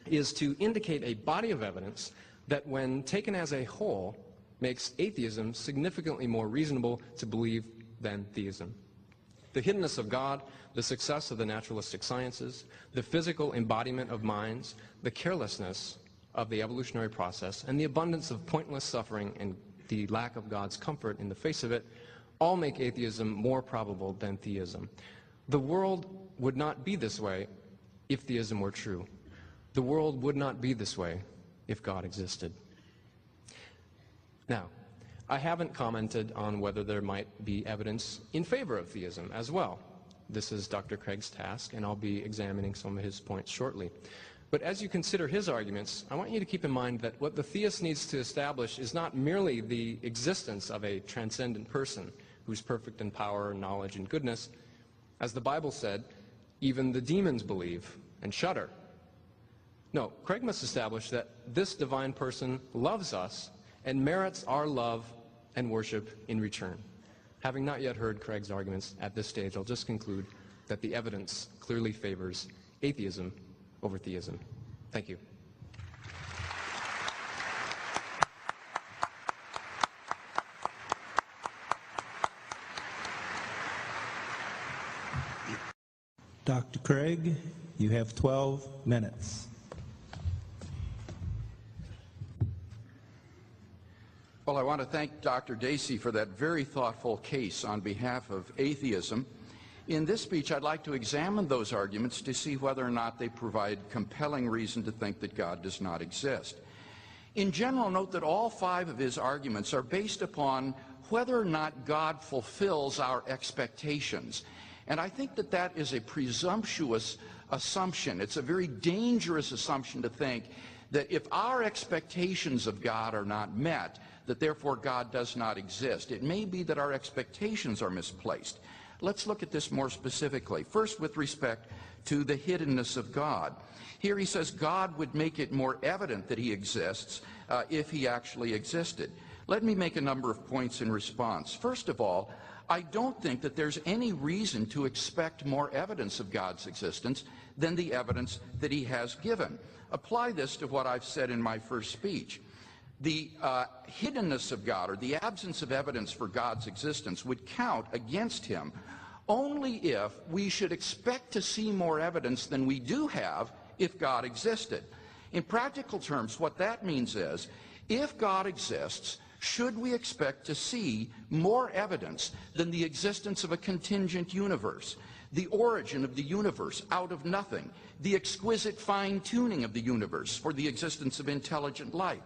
is to indicate a body of evidence that when taken as a whole makes atheism significantly more reasonable to believe than theism. The hiddenness of God, the success of the naturalistic sciences, the physical embodiment of minds, the carelessness of the evolutionary process, and the abundance of pointless suffering and the lack of God's comfort in the face of it all make atheism more probable than theism. The world would not be this way if theism were true. The world would not be this way if God existed. Now, I haven't commented on whether there might be evidence in favor of theism as well. This is Dr. Craig's task, and I'll be examining some of his points shortly. But as you consider his arguments, I want you to keep in mind that what the theist needs to establish is not merely the existence of a transcendent person who's perfect in power, knowledge, and goodness. As the Bible said, even the demons believe and shudder. No, Craig must establish that this divine person loves us and merits our love and worship in return. Having not yet heard Craig's arguments at this stage, I'll just conclude that the evidence clearly favors atheism over theism. Thank you. Dr. Craig, you have 12 minutes. Well, I want to thank Dr. Dacey for that very thoughtful case on behalf of atheism. In this speech, I'd like to examine those arguments to see whether or not they provide compelling reason to think that God does not exist. In general, note that all 5 of his arguments are based upon whether or not God fulfills our expectations. And I think that that is a presumptuous assumption. It's a very dangerous assumption to think that if our expectations of God are not met, that therefore God does not exist. It may be that our expectations are misplaced. Let's look at this more specifically. First, with respect to the hiddenness of God. Here he says God would make it more evident that he exists if he actually existed. Let me make a number of points in response. First of all, I don't think that there's any reason to expect more evidence of God's existence than the evidence that he has given. Apply this to what I've said in my first speech. The hiddenness of God, or the absence of evidence for God's existence, would count against him only if we should expect to see more evidence than we do have if God existed. In practical terms, what that means is, if God exists, should we expect to see more evidence than the existence of a contingent universe, the origin of the universe out of nothing, the exquisite fine-tuning of the universe for the existence of intelligent life,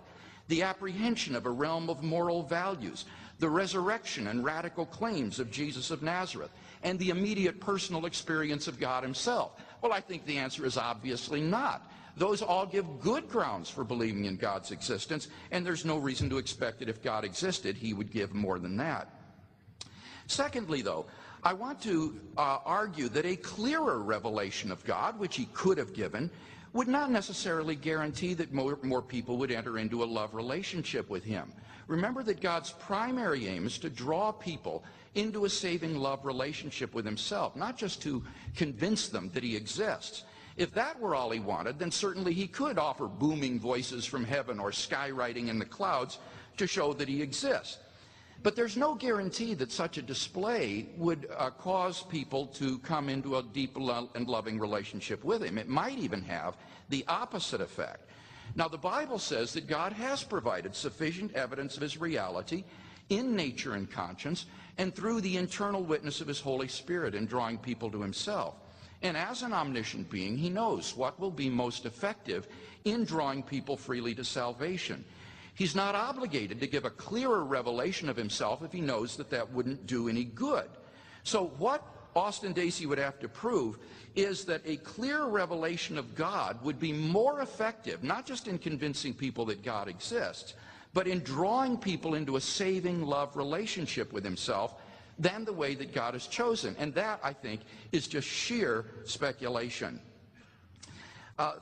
the apprehension of a realm of moral values, the resurrection and radical claims of Jesus of Nazareth, and the immediate personal experience of God himself? Well, I think the answer is obviously not. Those all give good grounds for believing in God's existence, and there's no reason to expect that if God existed, he would give more than that. Secondly, though, I want to argue that a clearer revelation of God, which he could have given, would not necessarily guarantee that more people would enter into a love relationship with him. Remember that God's primary aim is to draw people into a saving love relationship with himself, not just to convince them that he exists. If that were all he wanted, then certainly he could offer booming voices from heaven or skywriting in the clouds to show that he exists. But there's no guarantee that such a display would cause people to come into a deep and loving relationship with him. It might even have the opposite effect. Now, the Bible says that God has provided sufficient evidence of his reality in nature and conscience and through the internal witness of his Holy Spirit in drawing people to himself. And as an omniscient being, he knows what will be most effective in drawing people freely to salvation. He's not obligated to give a clearer revelation of himself if he knows that that wouldn't do any good. So what Austin Dacey would have to prove is that a clear revelation of God would be more effective, not just in convincing people that God exists, but in drawing people into a saving love relationship with himself than the way that God has chosen. And that, I think, is just sheer speculation.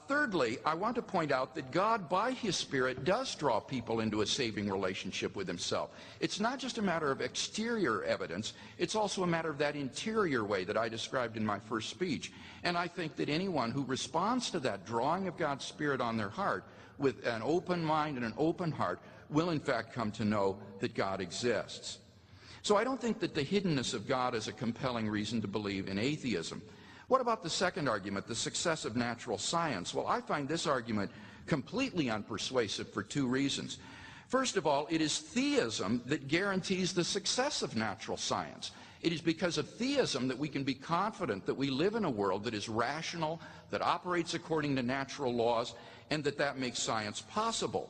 Thirdly, I want to point out that God, by His Spirit, does draw people into a saving relationship with Himself. It's not just a matter of exterior evidence, it's also a matter of that interior way that I described in my first speech. And I think that anyone who responds to that drawing of God's Spirit on their heart with an open mind and an open heart will in fact come to know that God exists. So I don't think that the hiddenness of God is a compelling reason to believe in atheism. What about the second argument, the success of natural science? Well, I find this argument completely unpersuasive for two reasons. First of all, it is theism that guarantees the success of natural science. It is because of theism that we can be confident that we live in a world that is rational, that operates according to natural laws, and that makes science possible.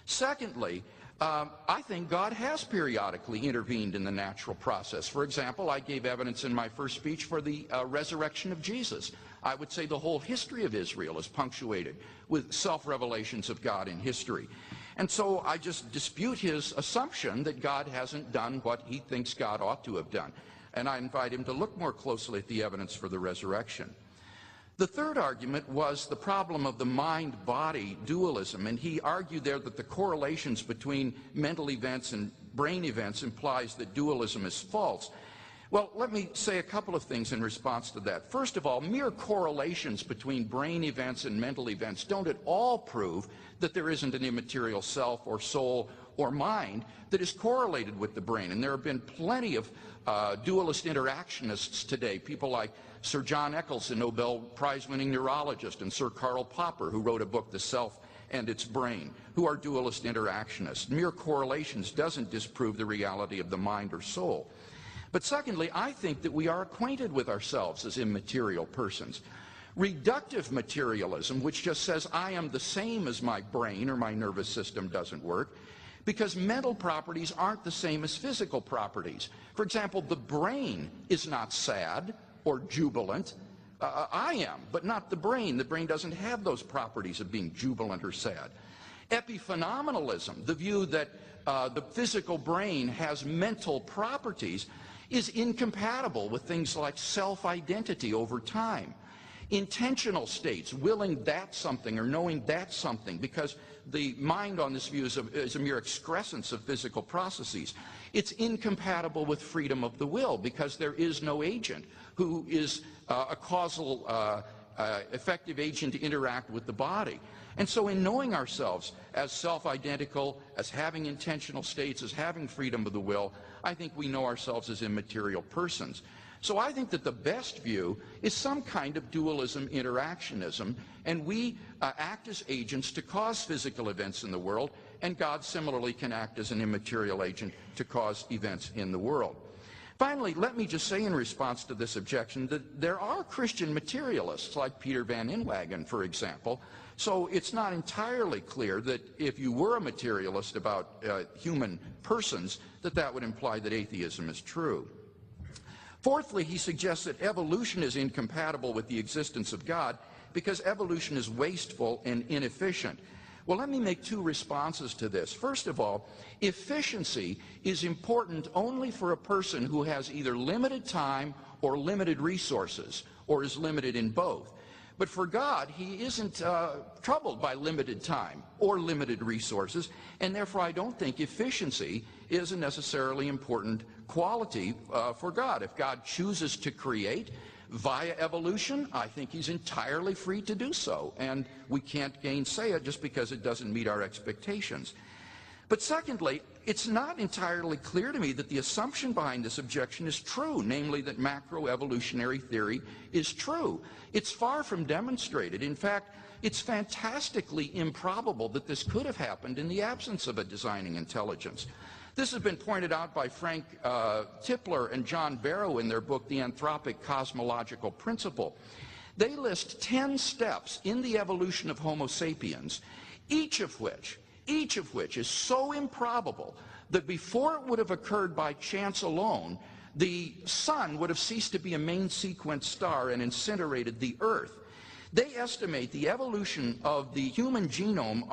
Secondly, I think God has periodically intervened in the natural process. For example, I gave evidence in my first speech for the resurrection of Jesus. I would say the whole history of Israel is punctuated with self-revelations of God in history. And so I just dispute his assumption that God hasn't done what he thinks God ought to have done. And I invite him to look more closely at the evidence for the resurrection. The third argument was the problem of the mind-body dualism, and he argued there that the correlations between mental events and brain events implies that dualism is false. Well, let me say a couple of things in response to that. First of all, mere correlations between brain events and mental events don't at all prove that there isn't an immaterial self or soul or mind that is correlated with the brain. And there have been plenty of dualist interactionists today, people like Sir John Eccles, a Nobel Prize-winning neurologist, and Sir Karl Popper, who wrote a book, The Self and Its Brain, who are dualist interactionists. Mere correlations doesn't disprove the reality of the mind or soul. But secondly, I think that we are acquainted with ourselves as immaterial persons. Reductive materialism, which just says I am the same as my brain or my nervous system, doesn't work, because mental properties aren't the same as physical properties. For example, the brain is not sad or jubilant. I am, but not the brain. The brain doesn't have those properties of being jubilant or sad. Epiphenomenalism, the view that the physical brain has mental properties, is incompatible with things like self-identity over time. Intentional states, willing that something or knowing that something, because the mind on this view is a mere excrescence of physical processes. It's incompatible with freedom of the will, because there is no agent who is a causal, effective agent to interact with the body. And so in knowing ourselves as self-identical, as having intentional states, as having freedom of the will, I think we know ourselves as immaterial persons. So I think that the best view is some kind of dualism interactionism, and we act as agents to cause physical events in the world, and God similarly can act as an immaterial agent to cause events in the world. Finally, let me just say in response to this objection that there are Christian materialists like Peter Van Inwagen, for example, so it's not entirely clear that if you were a materialist about human persons, that would imply that atheism is true. Fourthly, he suggests that evolution is incompatible with the existence of God because evolution is wasteful and inefficient. Well, let me make two responses to this. First of all, efficiency is important only for a person who has either limited time or limited resources, or is limited in both. But for God, he isn't troubled by limited time or limited resources, and therefore I don't think efficiency is a necessarily important quality for God. If God chooses to create via evolution, I think he's entirely free to do so, and we can't gainsay it just because it doesn't meet our expectations. But secondly, it's not entirely clear to me that the assumption behind this objection is true, namely that macroevolutionary theory is true. It's far from demonstrated. In fact, it's fantastically improbable that this could have happened in the absence of a designing intelligence. This has been pointed out by Frank Tipler and John Barrow in their book, The Anthropic Cosmological Principle. They list 10 steps in the evolution of Homo sapiens, each of which is so improbable that before it would have occurred by chance alone, the sun would have ceased to be a main sequence star and incinerated the Earth. They estimate the evolution of the human genome,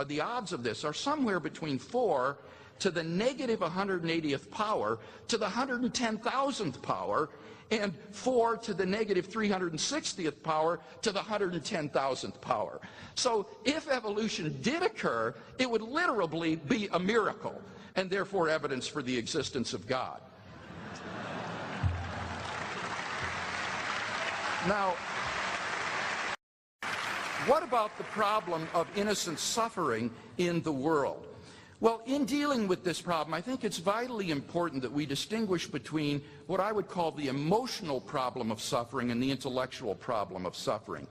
the odds of this are somewhere between 4 to the negative 180th power to the 110,000th power, and 4 to the negative 360th power to the 110,000th power. So if evolution did occur, it would literally be a miracle, and therefore evidence for the existence of God. Now, what about the problem of innocent suffering in the world? Well, in dealing with this problem, I think it's vitally important that we distinguish between what I would call the emotional problem of suffering and the intellectual problem of suffering.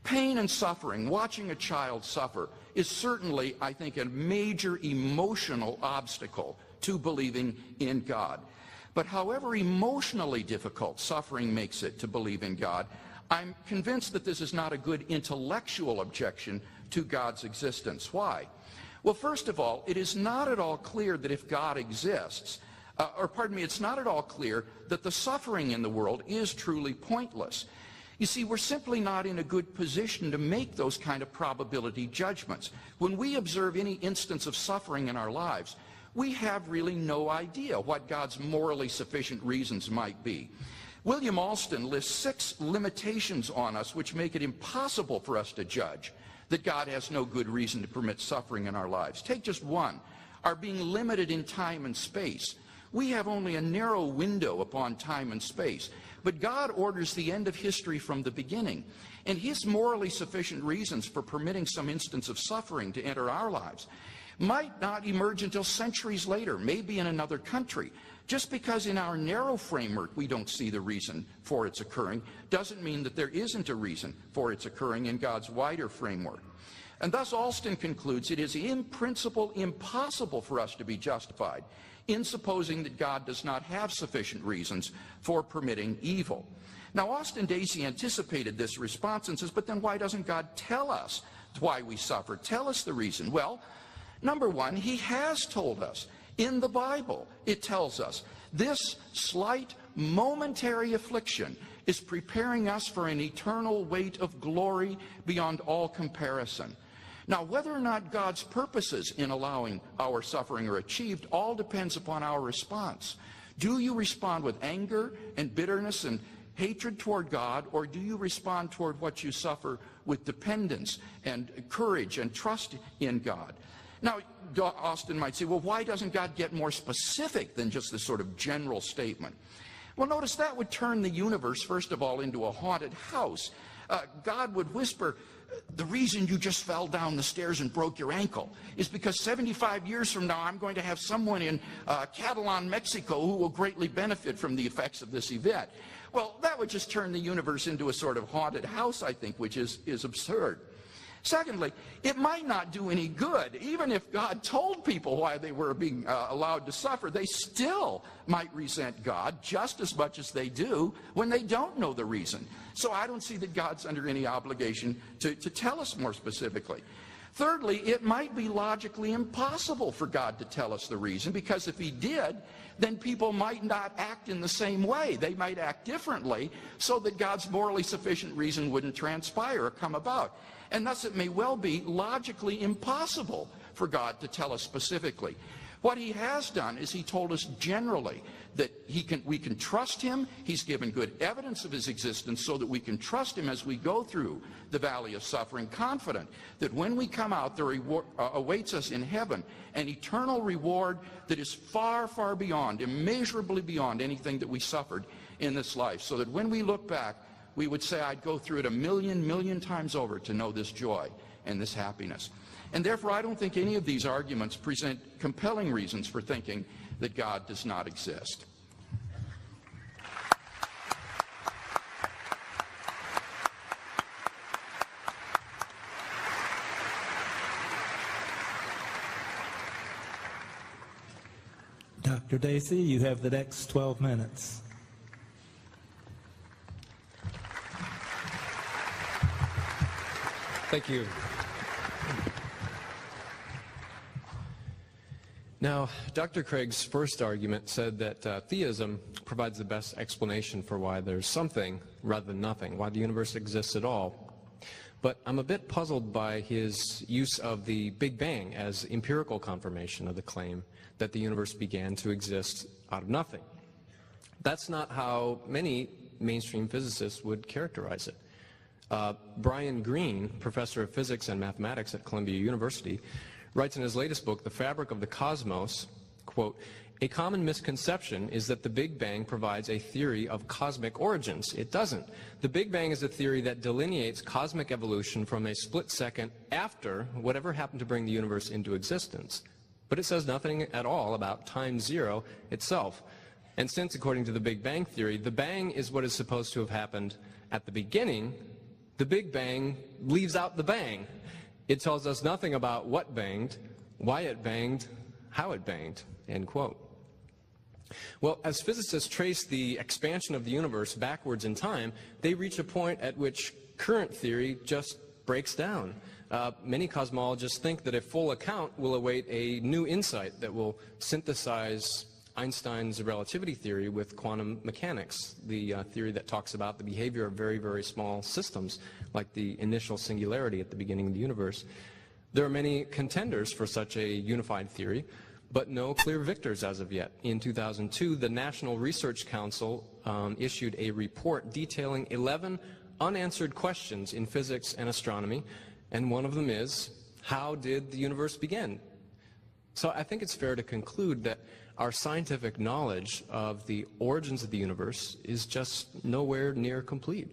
Pain and suffering, watching a child suffer, is certainly, I think, a major emotional obstacle to believing in God. But however emotionally difficult suffering makes it to believe in God, I'm convinced that this is not a good intellectual objection to God's existence. Why? Well, first of all, it is not at all clear that if God exists, it's not at all clear that the suffering in the world is truly pointless. You see, we're simply not in a good position to make those kind of probability judgments. When we observe any instance of suffering in our lives, we have really no idea what God's morally sufficient reasons might be. William Alston lists 6 limitations on us which make it impossible for us to judge that God has no good reason to permit suffering in our lives. Take just one, our being limited in time and space. We have only a narrow window upon time and space, but God orders the end of history from the beginning, and his morally sufficient reasons for permitting some instance of suffering to enter our lives might not emerge until centuries later, maybe in another country. Just because in our narrow framework we don't see the reason for its occurring doesn't mean that there isn't a reason for its occurring in God's wider framework. And thus Alston concludes it is in principle impossible for us to be justified in supposing that God does not have sufficient reasons for permitting evil. Now, Austin Dacey anticipated this response and says, but then why doesn't God tell us why we suffer? Tell us the reason. Well, number one, he has told us. In the Bible, it tells us this slight momentary affliction is preparing us for an eternal weight of glory beyond all comparison. Now, whether or not God's purposes in allowing our suffering are achieved all depends upon our response. Do you respond with anger and bitterness and hatred toward God, or do you respond toward what you suffer with dependence and courage and trust in God? Now, Austin might say, well, why doesn't God get more specific than just this sort of general statement? Well, notice that would turn the universe, first of all, into a haunted house. God would whisper, the reason you just fell down the stairs and broke your ankle is because 75 years from now, I'm going to have someone in Catalan, Mexico, who will greatly benefit from the effects of this event. Well, that would just turn the universe into a sort of haunted house, I think, which is absurd. Secondly, it might not do any good. Even if God told people why they were being allowed to suffer, they still might resent God just as much as they do when they don't know the reason. So I don't see that God's under any obligation to tell us more specifically. Thirdly, it might be logically impossible for God to tell us the reason, because if he did, then people might not act in the same way. They might act differently so that God's morally sufficient reason wouldn't transpire or come about. And thus it may well be logically impossible for God to tell us specifically. What he has done is he told us generally that we can trust him. He's given good evidence of his existence so that we can trust him as we go through the valley of suffering, confident that when we come out, there awaits us in heaven an eternal reward that is far, far beyond, immeasurably beyond anything that we suffered in this life, so that when we look back, we would say, I'd go through it a million times over to know this joy and this happiness. And therefore, I don't think any of these arguments present compelling reasons for thinking that God does not exist. Dr. Dacey, you have the next 12 minutes. Thank you. Now, Dr. Craig's first argument said that theism provides the best explanation for why there's something rather than nothing, why the universe exists at all. But I'm a bit puzzled by his use of the Big Bang as empirical confirmation of the claim that the universe began to exist out of nothing. That's not how many mainstream physicists would characterize it. Brian Greene, professor of physics and mathematics at Columbia University, writes in his latest book, The Fabric of the Cosmos, quote, "A common misconception is that the Big Bang provides a theory of cosmic origins. It doesn't. The Big Bang is a theory that delineates cosmic evolution from a split second after whatever happened to bring the universe into existence. But it says nothing at all about time zero itself. And since, according to the Big Bang theory, the bang is what is supposed to have happened at the beginning, the Big Bang leaves out the bang. It tells us nothing about what banged, why it banged, how it banged," end quote. Well, as physicists trace the expansion of the universe backwards in time, they reach a point at which current theory just breaks down. Many cosmologists think that a full account will await a new insight that will synthesize Einstein's relativity theory with quantum mechanics, the theory that talks about the behavior of very, very small systems, like the initial singularity at the beginning of the universe. There are many contenders for such a unified theory, but no clear victors as of yet. In 2002, the National Research Council issued a report detailing 11 unanswered questions in physics and astronomy, and one of them is, how did the universe begin? So I think it's fair to conclude that our scientific knowledge of the origins of the universe is just nowhere near complete.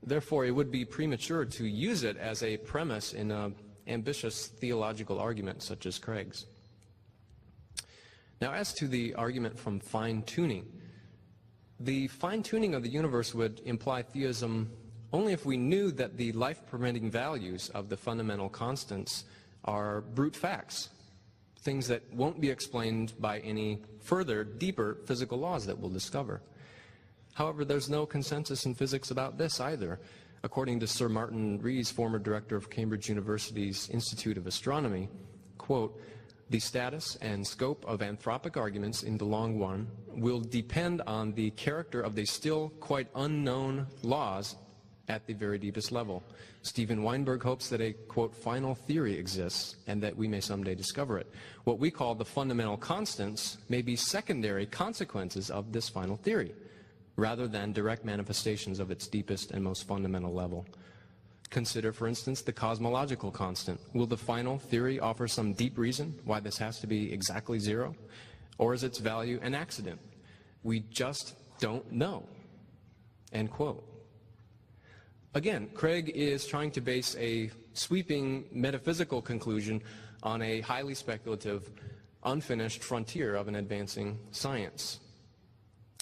Therefore, it would be premature to use it as a premise in an ambitious theological argument such as Craig's. Now, as to the argument from fine-tuning, the fine-tuning of the universe would imply theism only if we knew that the life-permitting values of the fundamental constants are brute facts, things that won't be explained by any further, deeper physical laws that we'll discover. However, there's no consensus in physics about this either. According to Sir Martin Rees, former director of Cambridge University's Institute of Astronomy, quote, "The status and scope of anthropic arguments in the long run will depend on the character of the still quite unknown laws at the very deepest level. Steven Weinberg hopes that a, quote, final theory exists and that we may someday discover it. What we call the fundamental constants may be secondary consequences of this final theory, rather than direct manifestations of its deepest and most fundamental level. Consider, for instance, the cosmological constant. Will the final theory offer some deep reason why this has to be exactly zero? Or is its value an accident? We just don't know." End quote. Again, Craig is trying to base a sweeping metaphysical conclusion on a highly speculative, unfinished frontier of an advancing science.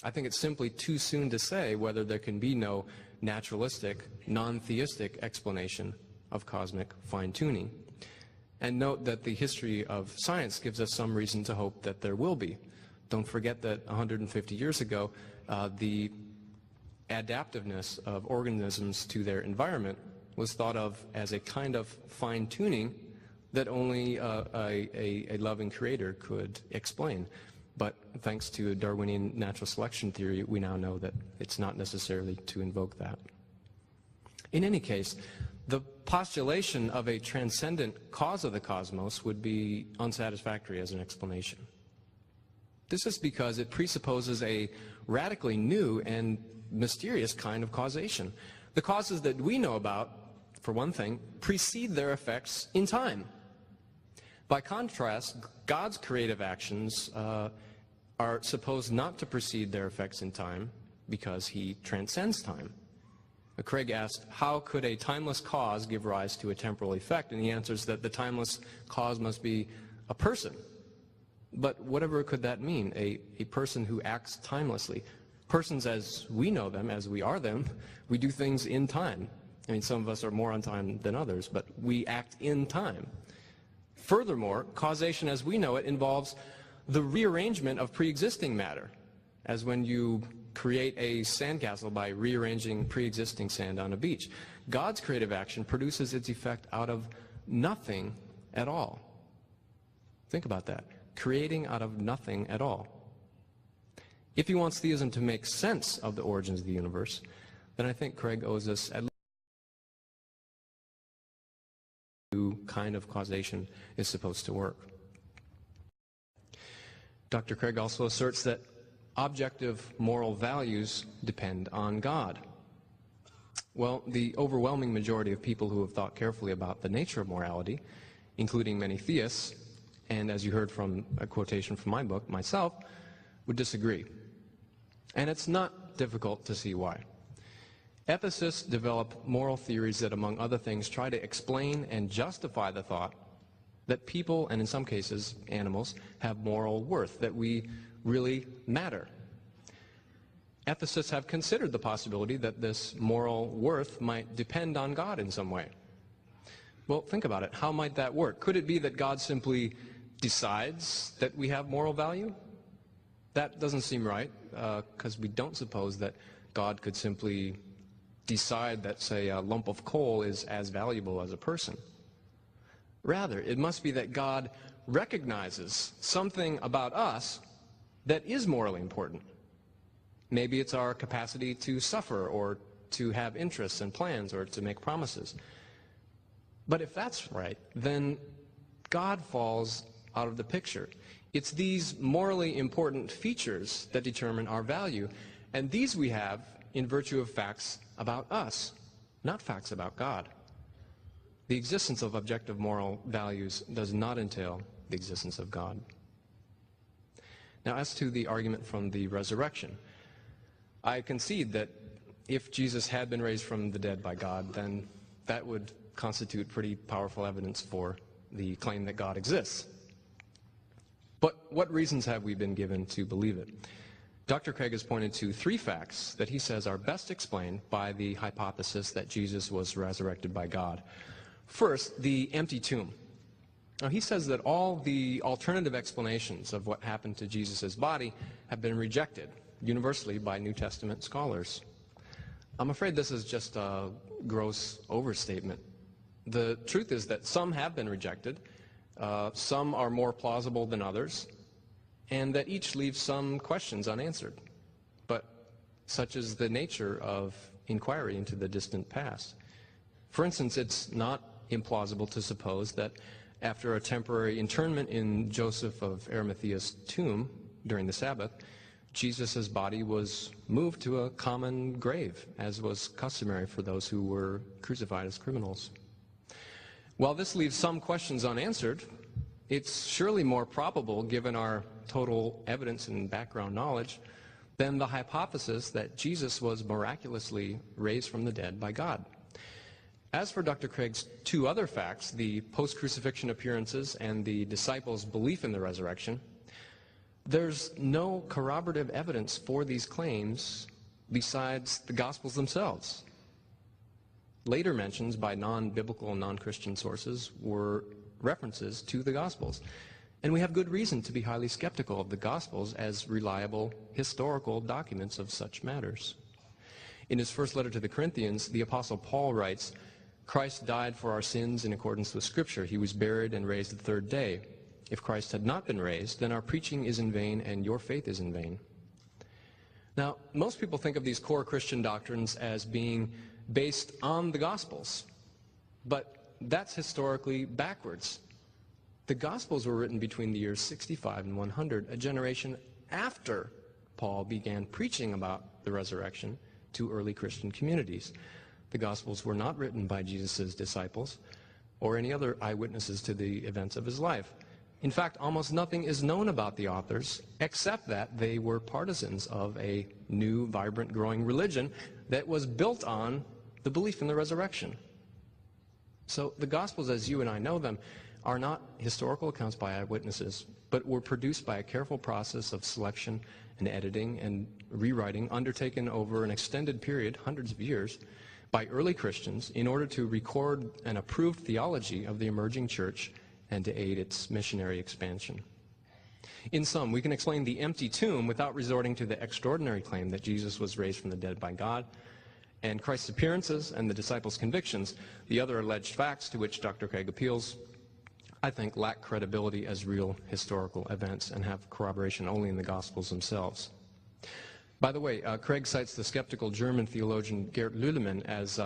I think it's simply too soon to say whether there can be no naturalistic, non-theistic explanation of cosmic fine-tuning. And note that the history of science gives us some reason to hope that there will be. Don't forget that 150 years ago, the adaptiveness of organisms to their environment was thought of as a kind of fine-tuning that only a loving creator could explain. But thanks to Darwinian natural selection theory, we now know that it's not necessarily to invoke that. In any case, the postulation of a transcendent cause of the cosmos would be unsatisfactory as an explanation. This is because it presupposes a radically new and mysterious kind of causation. The causes that we know about, for one thing, precede their effects in time. By contrast, God's creative actions are supposed not to precede their effects in time because he transcends time. Craig asked, how could a timeless cause give rise to a temporal effect? And he answers that the timeless cause must be a person. But whatever could that mean, a person who acts timelessly? Persons as we know them, as we are them, we do things in time. I mean, some of us are more on time than others, but we act in time. Furthermore, causation as we know it involves the rearrangement of pre-existing matter, as when you create a sandcastle by rearranging pre-existing sand on a beach. God's creative action produces its effect out of nothing at all. Think about that. creating out of nothing at all. If he wants theism to make sense of the origins of the universe, then I think Craig owes us at least new kind of causation is supposed to work. Dr. Craig also asserts that objective moral values depend on God. Well, the overwhelming majority of people who have thought carefully about the nature of morality, including many theists, and as you heard from a quotation from my book, myself, would disagree. And it's not difficult to see why. Ethicists develop moral theories that, among other things, try to explain and justify the thought that people, and in some cases animals, have moral worth, that we really matter. Ethicists have considered the possibility that this moral worth might depend on God in some way. Well, think about it. How might that work? Could it be that God simply decides that we have moral value? That doesn't seem right, because we don't suppose that God could simply decide that, say, a lump of coal is as valuable as a person. Rather, it must be that God recognizes something about us that is morally important. Maybe it's our capacity to suffer, or to have interests and plans, or to make promises. But if that's right, then God falls out of the picture. It's these morally important features that determine our value, and these we have in virtue of facts about us, not facts about God. The existence of objective moral values does not entail the existence of God. Now, as to the argument from the resurrection, I concede that if Jesus had been raised from the dead by God, then that would constitute pretty powerful evidence for the claim that God exists. But what reasons have we been given to believe it? Dr. Craig has pointed to 3 facts that he says are best explained by the hypothesis that Jesus was resurrected by God. First, the empty tomb. Now, he says that all the alternative explanations of what happened to Jesus' body have been rejected universally by New Testament scholars. I'm afraid this is just a gross overstatement. The truth is that some have been rejected, some are more plausible than others, and that each leaves some questions unanswered. But such is the nature of inquiry into the distant past. For instance, it's not implausible to suppose that after a temporary internment in Joseph of Arimathea's tomb during the Sabbath, Jesus' body was moved to a common grave, as was customary for those who were crucified as criminals. While this leaves some questions unanswered, it's surely more probable, given our total evidence and background knowledge, than the hypothesis that Jesus was miraculously raised from the dead by God. As for Dr. Craig's 2 other facts, the post-crucifixion appearances and the disciples' belief in the resurrection, there's no corroborative evidence for these claims besides the Gospels themselves. Later mentions by non-biblical and non-Christian sources were references to the Gospels. And we have good reason to be highly skeptical of the Gospels as reliable historical documents of such matters. In his first letter to the Corinthians, the Apostle Paul writes, "Christ died for our sins in accordance with Scripture. He was buried and raised the 3rd day. If Christ had not been raised, then our preaching is in vain and your faith is in vain." Now, most people think of these core Christian doctrines as being based on the Gospels, but that's historically backwards. The Gospels were written between the years 65 and 100, a generation after Paul began preaching about the resurrection to early Christian communities. The Gospels were not written by Jesus' disciples or any other eyewitnesses to the events of his life. In fact, almost nothing is known about the authors except that they were partisans of a new, vibrant, growing religion that was built on the belief in the resurrection. So the Gospels, as you and I know them, are not historical accounts by eyewitnesses, but were produced by a careful process of selection and editing and rewriting undertaken over an extended period, hundreds of years, by early Christians in order to record an approved theology of the emerging church and to aid its missionary expansion. In sum, we can explain the empty tomb without resorting to the extraordinary claim that Jesus was raised from the dead by God, and Christ's appearances and the disciples' convictions, the other alleged facts to which Dr. Craig appeals, I think, lack credibility as real historical events and have corroboration only in the Gospels themselves. By the way, Craig cites the skeptical German theologian Gerd Lüdemann as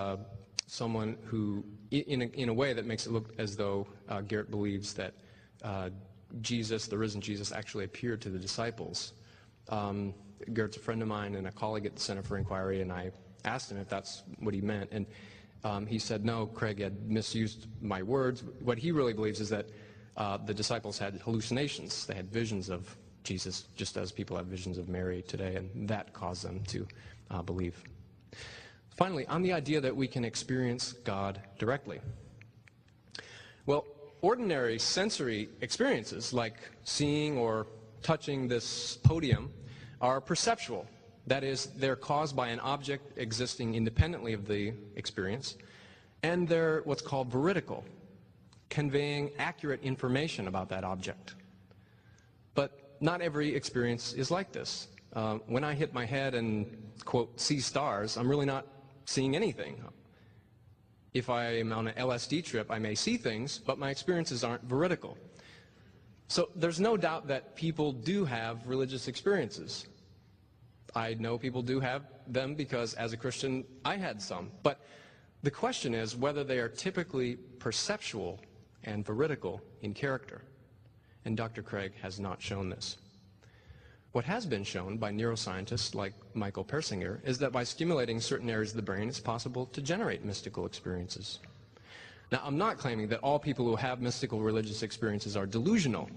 someone who, in a way that makes it look as though Gerd believes that Jesus, the risen Jesus, actually appeared to the disciples. Gerd's a friend of mine and a colleague at the Center for Inquiry, and I asked him if that's what he meant, and he said, no, Craig had misused my words. What he really believes is that the disciples had hallucinations. They had visions of Jesus, just as people have visions of Mary today, and that caused them to believe. Finally, on the idea that we can experience God directly. Well, ordinary sensory experiences, like seeing or touching this podium, are perceptual. That is, they're caused by an object existing independently of the experience, and they're what's called veridical, conveying accurate information about that object. But not every experience is like this. When I hit my head and, quote, see stars, I'm really not seeing anything. If I'm on an LSD trip, I may see things, but my experiences aren't veridical. So there's no doubt that people do have religious experiences. I know people do have them because, as a Christian, I had some. But the question is whether they are typically perceptual and veridical in character. And Dr. Craig has not shown this. What has been shown by neuroscientists like Michael Persinger is that by stimulating certain areas of the brain, it's possible to generate mystical experiences. Now, I'm not claiming that all people who have mystical religious experiences are delusional,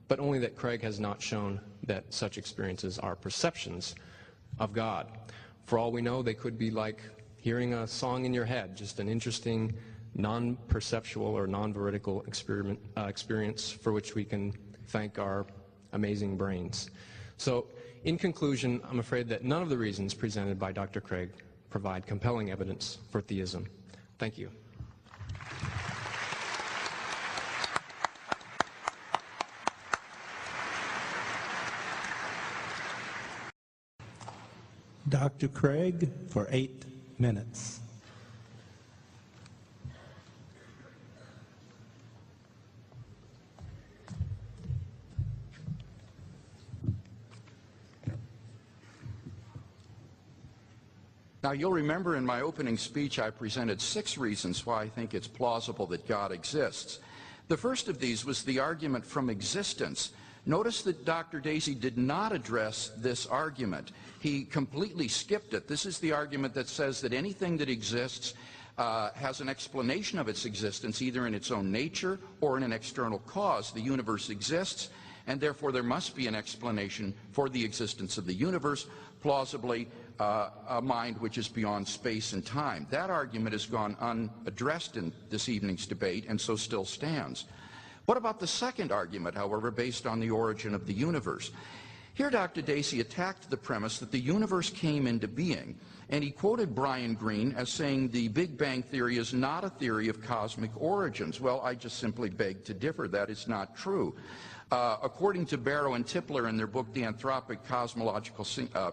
but only that Craig has not shown that such experiences are perceptions of God. For all we know, they could be like hearing a song in your head, just an interesting, non-perceptual or non-veridical experience for which we can thank our amazing brains. So, in conclusion, I'm afraid that none of the reasons presented by Dr. Craig provide compelling evidence for theism. Thank you. Dr. Craig for 8 minutes. Now, you'll remember in my opening speech I presented 6 reasons why I think it's plausible that God exists. The first of these was the argument from existence. Notice that Dr. Dacey did not address this argument. He completely skipped it. This is the argument that says that anything that exists has an explanation of its existence, either in its own nature or in an external cause. The universe exists, and therefore there must be an explanation for the existence of the universe, plausibly a mind which is beyond space and time. That argument has gone unaddressed in this evening's debate, and so still stands. What about the second argument, however, based on the origin of the universe? Here Dr. Dacey attacked the premise that the universe came into being, and he quoted Brian Greene as saying the Big Bang theory is not a theory of cosmic origins. Well, I just simply beg to differ. That is not true. According to Barrow and Tipler in their book, The Anthropic Cosmological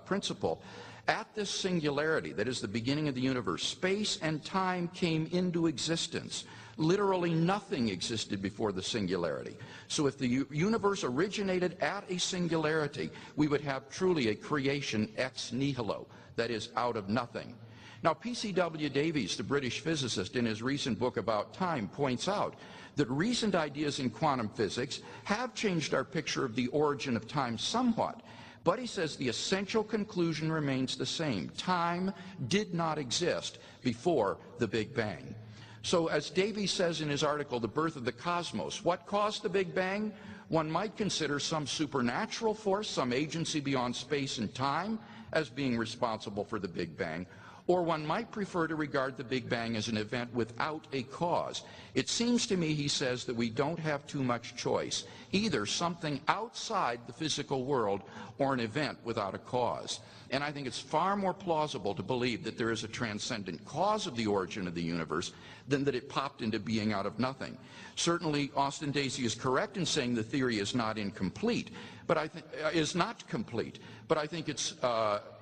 Principle, at this singularity, that is the beginning of the universe, space and time came into existence. Literally nothing existed before the singularity. So if the universe originated at a singularity, we would have truly a creation ex nihilo, that is, out of nothing. Now, P.C.W. Davies, the British physicist, in his recent book about time, points out that recent ideas in quantum physics have changed our picture of the origin of time somewhat. But he says the essential conclusion remains the same. Time did not exist before the Big Bang. So as Davies says in his article, The Birth of the Cosmos, what caused the Big Bang? One might consider some supernatural force, some agency beyond space and time, as being responsible for the Big Bang. Or one might prefer to regard the Big Bang as an event without a cause. It seems to me, he says, that we don't have too much choice. Either something outside the physical world or an event without a cause. And I think it's far more plausible to believe that there is a transcendent cause of the origin of the universe than that it popped into being out of nothing. Certainly, Austin Dacey is correct in saying the theory is not incomplete, but I think is not complete. But I think it's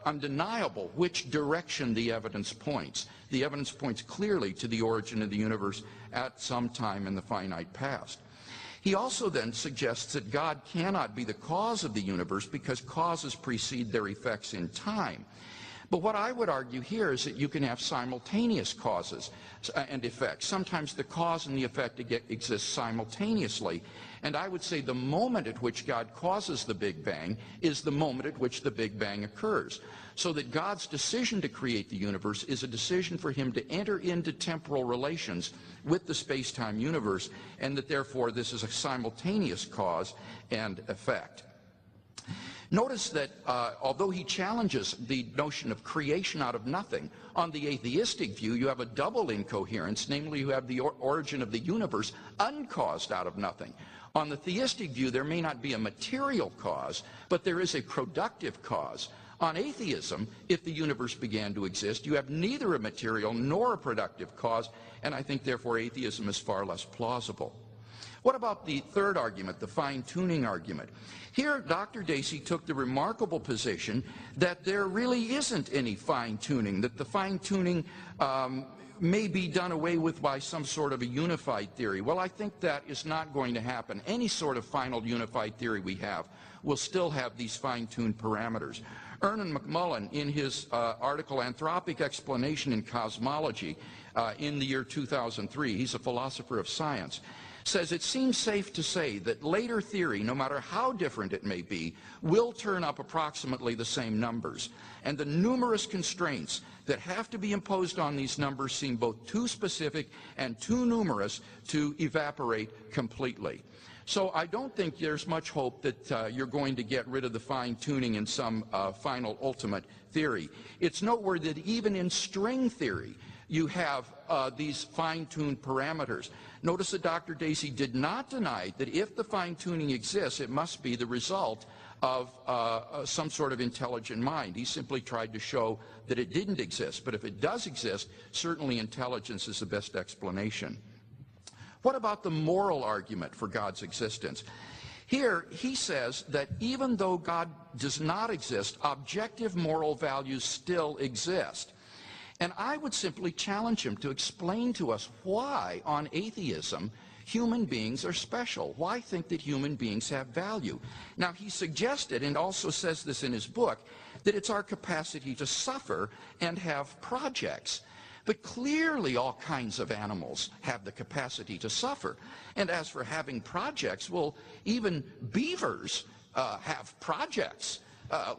undeniable which direction the evidence points. The evidence points clearly to the origin of the universe at some time in the finite past. He also then suggests that God cannot be the cause of the universe because causes precede their effects in time. But what I would argue here is that you can have simultaneous causes and effects. Sometimes the cause and the effect exist simultaneously. And I would say the moment at which God causes the Big Bang is the moment at which the Big Bang occurs. So that God's decision to create the universe is a decision for him to enter into temporal relations with the space-time universe, and that therefore this is a simultaneous cause and effect. Notice that although he challenges the notion of creation out of nothing, on the atheistic view you have a double incoherence, namely you have the origin of the universe uncaused out of nothing. On the theistic view there may not be a material cause, but there is a productive cause. On atheism, if the universe began to exist, you have neither a material nor a productive cause, and I think therefore atheism is far less plausible. What about the third argument, the fine-tuning argument? Here, Dr. Dacey took the remarkable position that there really isn't any fine-tuning, that the fine-tuning may be done away with by some sort of a unified theory. Well, I think that is not going to happen. Any sort of final unified theory we have will still have these fine-tuned parameters. Ernan McMullen, in his article Anthropic Explanation in Cosmology in the year 2003, he's a philosopher of science, says it seems safe to say that later theory, no matter how different it may be, will turn up approximately the same numbers. And the numerous constraints that have to be imposed on these numbers seem both too specific and too numerous to evaporate completely. So I don't think there's much hope that you're going to get rid of the fine-tuning in some final ultimate theory. It's noteworthy that even in string theory, you have these fine-tuned parameters. Notice that Dr. Dacey did not deny that if the fine-tuning exists, it must be the result of some sort of intelligent mind. He simply tried to show that it didn't exist. But if it does exist, certainly intelligence is the best explanation. What about the moral argument for God's existence? Here, he says that even though God does not exist, objective moral values still exist. And I would simply challenge him to explain to us why, on atheism, human beings are special. Why think that human beings have value? Now, he suggested, and also says this in his book, that it's our capacity to suffer and have projects. But clearly all kinds of animals have the capacity to suffer. And as for having projects, well, even beavers have projects,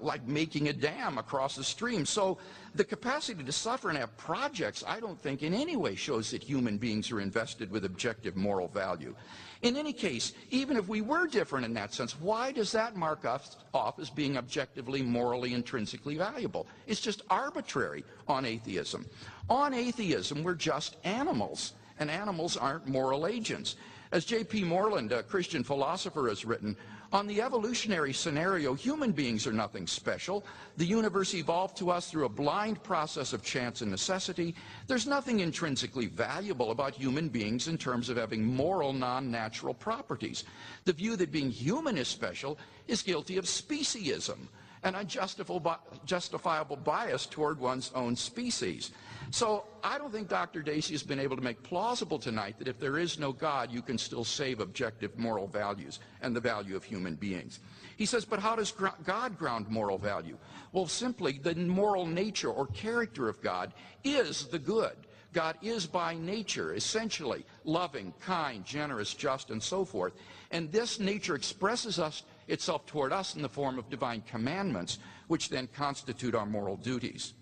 like making a dam across a stream. So the capacity to suffer and have projects, I don't think in any way shows that human beings are invested with objective moral value. In any case, even if we were different in that sense, why does that mark us off as being objectively, morally, intrinsically valuable? It's just arbitrary on atheism. On atheism, we're just animals, and animals aren't moral agents. As J.P. Moreland, a Christian philosopher, has written, on the evolutionary scenario, human beings are nothing special. The universe evolved to us through a blind process of chance and necessity. There's nothing intrinsically valuable about human beings in terms of having moral, non-natural properties. The view that being human is special is guilty of speciesism, an unjustifiable bias toward one's own species. So I don't think Dr. Dacey has been able to make plausible tonight that if there is no God, you can still save objective moral values and the value of human beings. He says, but how does God ground moral value? Well, simply the moral nature or character of God is the good. God is by nature essentially loving, kind, generous, just, and so forth. And this nature expresses itself toward us in the form of divine commandments, which then constitute our moral duties.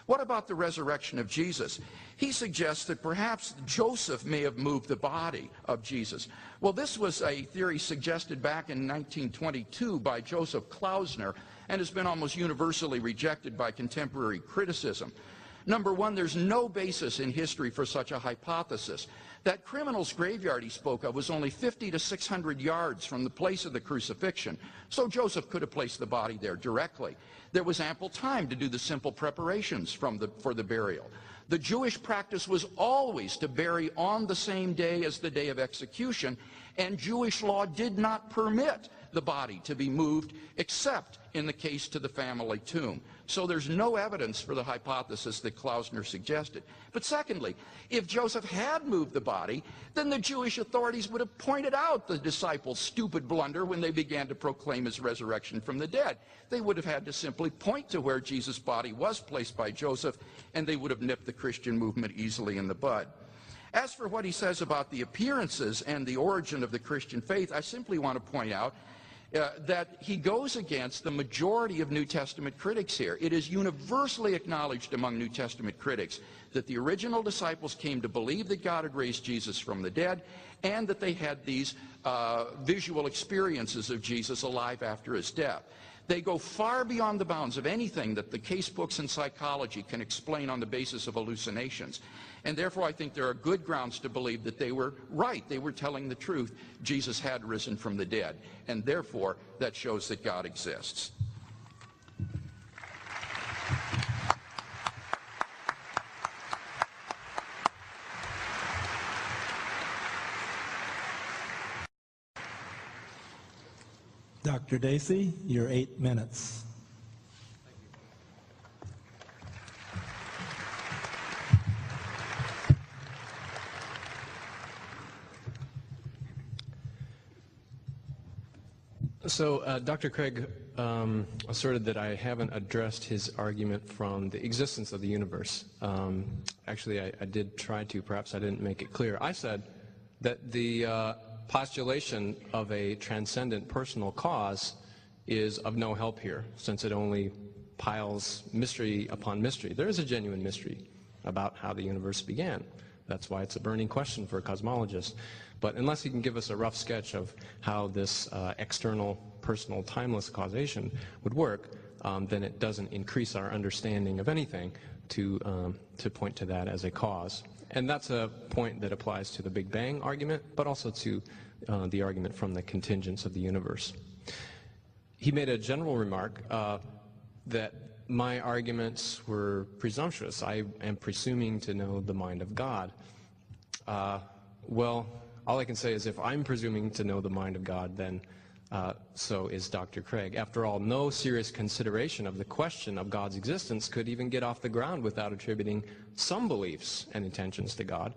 What about the resurrection of Jesus? He suggests that perhaps Joseph may have moved the body of Jesus. Well, this was a theory suggested back in 1922 by Joseph Klausner and has been almost universally rejected by contemporary criticism. Number one, there's no basis in history for such a hypothesis. That criminal's graveyard he spoke of was only 50 to 600 yards from the place of the crucifixion, so Joseph could have placed the body there directly. There was ample time to do the simple preparations for the burial. The Jewish practice was always to bury on the same day as the day of execution, and Jewish law did not permit the body to be moved except in the case to the family tomb. So there's no evidence for the hypothesis that Klausner suggested. But secondly, if Joseph had moved the body, then the Jewish authorities would have pointed out the disciples' stupid blunder when they began to proclaim his resurrection from the dead. They would have had to simply point to where Jesus' body was placed by Joseph, and they would have nipped the Christian movement easily in the bud. As for what he says about the appearances and the origin of the Christian faith, I simply want to point out that he goes against the majority of New Testament critics here. It is universally acknowledged among New Testament critics that the original disciples came to believe that God had raised Jesus from the dead, and that they had these visual experiences of Jesus alive after his death. They go far beyond the bounds of anything that the case books in psychology can explain on the basis of hallucinations. And therefore, I think there are good grounds to believe that they were right. They were telling the truth. Jesus had risen from the dead. And therefore, that shows that God exists. Dr. Dacey, your 8 minutes. So Dr. Craig asserted that I haven't addressed his argument from the existence of the universe. Actually, I did try to. Perhaps I didn't make it clear. I said that the postulation of a transcendent personal cause is of no help here, since it only piles mystery upon mystery. There is a genuine mystery about how the universe began. That's why it's a burning question for a cosmologist. But unless he can give us a rough sketch of how this external, personal, timeless causation would work, then it doesn't increase our understanding of anything to point to that as a cause. And that's a point that applies to the Big Bang argument, but also to the argument from the contingents of the universe. He made a general remark that my arguments were presumptuous. I am presuming to know the mind of God. Well, all I can say is if I'm presuming to know the mind of God, then so is Dr. Craig. After all, no serious consideration of the question of God's existence could even get off the ground without attributing some beliefs and intentions to God.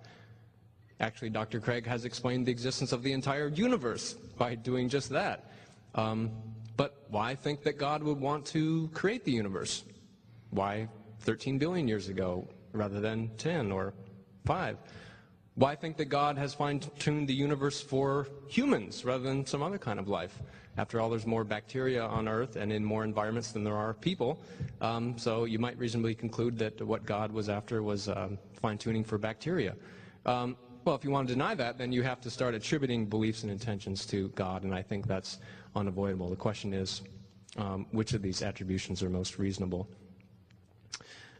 Actually, Dr. Craig has explained the existence of the entire universe by doing just that. But why think that God would want to create the universe? Why 13 billion years ago rather than 10 or 5? Why think that God has fine-tuned the universe for humans rather than some other kind of life? After all, there's more bacteria on Earth and in more environments than there are people. So you might reasonably conclude that what God was after was fine-tuning for bacteria. Well, if you want to deny that, then you have to start attributing beliefs and intentions to God, and I think that's unavoidable. The question is, which of these attributions are most reasonable?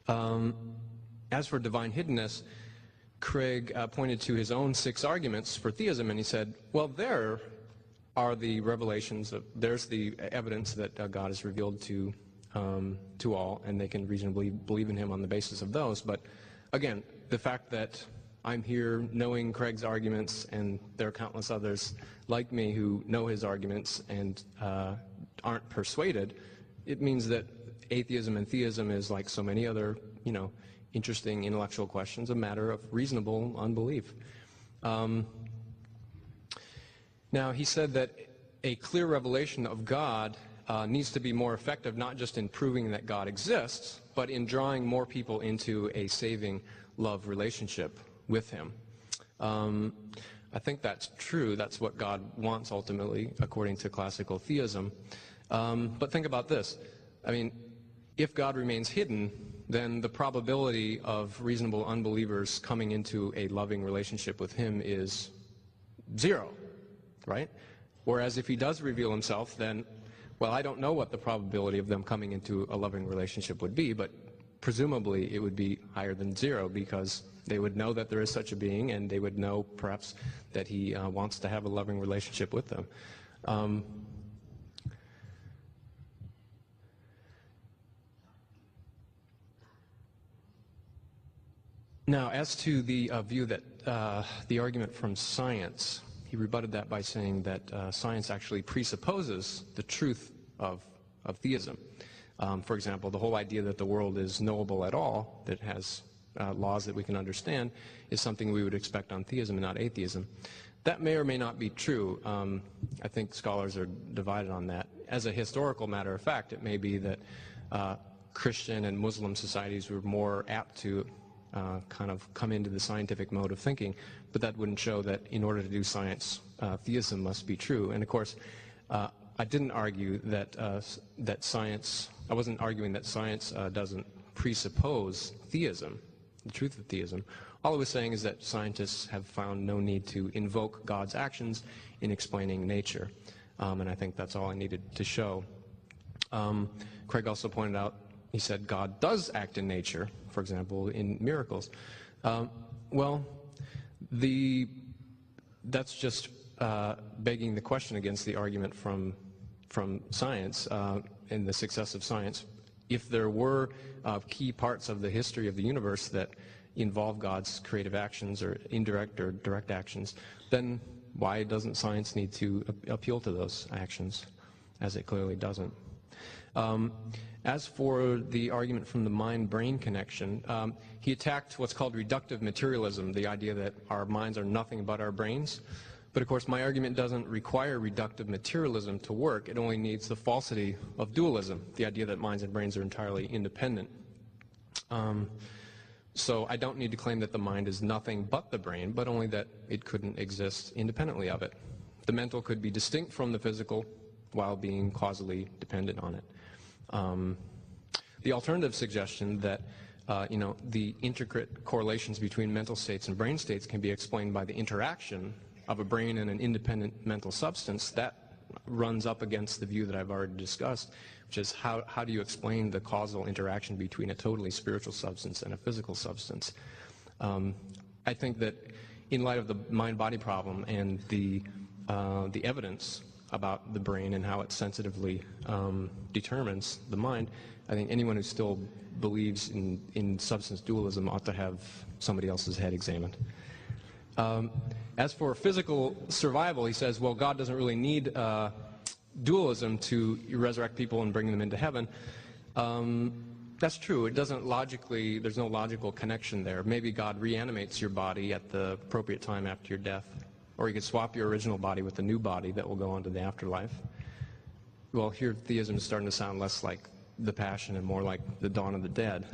As for divine hiddenness, Craig pointed to his own 6 arguments for theism, and he said, well, there are the revelations, there's the evidence that God is revealed to all, and they can reasonably believe in him on the basis of those. But again, the fact that I'm here knowing Craig's arguments, and there are countless others like me who know his arguments and aren't persuaded, it means that atheism and theism is like so many other, interesting intellectual questions, a matter of reasonable unbelief. Now, he said that a clear revelation of God needs to be more effective, not just in proving that God exists, but in drawing more people into a saving love relationship with him. I think that's true. That's what God wants ultimately, according to classical theism. But think about this. I mean, if God remains hidden, then the probability of reasonable unbelievers coming into a loving relationship with him is 0, right? Whereas if he does reveal himself, then, well, I don't know what the probability of them coming into a loving relationship would be, but presumably it would be higher than 0, because they would know that there is such a being, and they would know perhaps that he wants to have a loving relationship with them. Now, as to the view that the argument from science, he rebutted that by saying that science actually presupposes the truth of theism. For example, the whole idea that the world is knowable at all, that has laws that we can understand, is something we would expect on theism and not atheism. That may or may not be true. I think scholars are divided on that. As a historical matter of fact, it may be that Christian and Muslim societies were more apt to kind of come into the scientific mode of thinking, but that wouldn't show that in order to do science, theism must be true. And of course, I didn't argue that I wasn't arguing that science doesn't presuppose theism, the truth of theism. All I was saying is that scientists have found no need to invoke God's actions in explaining nature. And I think that's all I needed to show. Craig also pointed out, he said God does act in nature, for example, in miracles. Well, that's just begging the question against the argument from science and the success of science. If there were key parts of the history of the universe that involve God's creative actions or indirect or direct actions, then why doesn't science need to appeal to those actions, as it clearly doesn't? As for the argument from the mind-brain connection, he attacked what's called reductive materialism, the idea that our minds are nothing but our brains. But of course, my argument doesn't require reductive materialism to work. It only needs the falsity of dualism, the idea that minds and brains are entirely independent. So I don't need to claim that the mind is nothing but the brain, but only that it couldn't exist independently of it. The mental could be distinct from the physical while being causally dependent on it. The alternative suggestion that the intricate correlations between mental states and brain states can be explained by the interaction of a brain and an independent mental substance, that runs up against the view that I've already discussed, which is how do you explain the causal interaction between a totally spiritual substance and a physical substance? I think that in light of the mind-body problem and the evidence about the brain and how it sensitively determines the mind, I think anyone who still believes in substance dualism ought to have somebody else's head examined. As for physical survival, he says, well, God doesn't really need dualism to resurrect people and bring them into heaven. That's true. It doesn't logically, there's no logical connection there. Maybe God reanimates your body at the appropriate time after your death. Or you could swap your original body with a new body that will go on to the afterlife. Well, here theism is starting to sound less like the Passion and more like the dawn of the dead.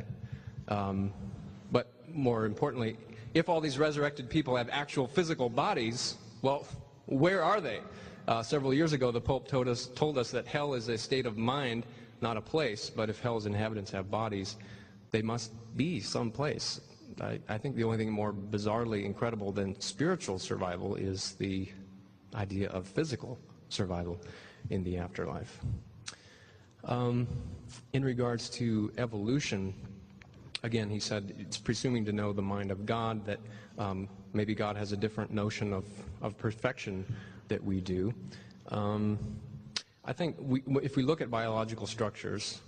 But more importantly, if all these resurrected people have actual physical bodies, well, where are they? Several years ago, the Pope told us that hell is a state of mind, not a place. But if hell's inhabitants have bodies, they must be someplace. I think the only thing more bizarrely incredible than spiritual survival is the idea of physical survival in the afterlife. In regards to evolution, again, he said it's presuming to know the mind of God, that maybe God has a different notion of perfection that we do. I think if we look at biological structures,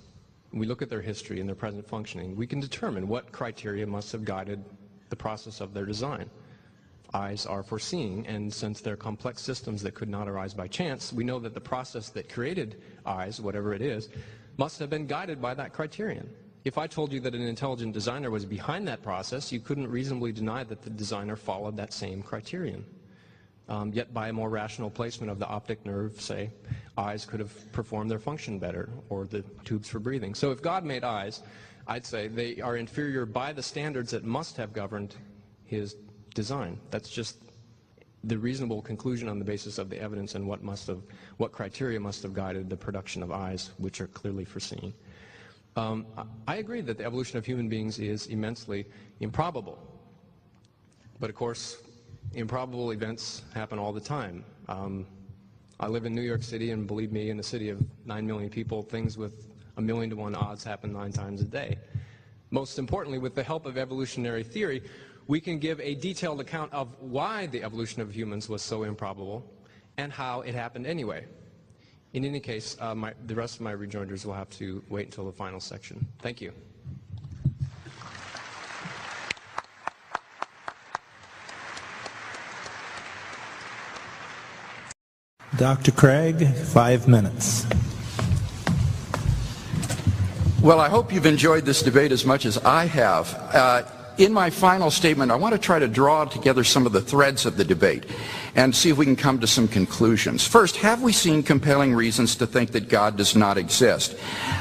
we look at their history and their present functioning, we can determine what criteria must have guided the process of their design. Eyes are for seeing, and since they're complex systems that could not arise by chance, we know that the process that created eyes, whatever it is, must have been guided by that criterion. If I told you that an intelligent designer was behind that process, you couldn't reasonably deny that the designer followed that same criterion. Yet by a more rational placement of the optic nerve, say, eyes could have performed their function better, or the tubes for breathing. So if God made eyes, I'd say they are inferior by the standards that must have governed his design. That's just the reasonable conclusion on the basis of the evidence and what criteria must have guided the production of eyes, which are clearly foreseen. I agree that the evolution of human beings is immensely improbable. But of course, improbable events happen all the time. I live in New York City, and believe me, in a city of 9 million people, things with 1,000,000 to 1 odds happen 9 times a day. Most importantly, with the help of evolutionary theory, we can give a detailed account of why the evolution of humans was so improbable and how it happened anyway. In any case, the rest of my rejoinders will have to wait until the final section. Thank you. Dr. Craig, 5 minutes. Well, I hope you've enjoyed this debate as much as I have. In my final statement, I want to try to draw together some of the threads of the debate and see if we can come to some conclusions. First, have we seen compelling reasons to think that God does not exist?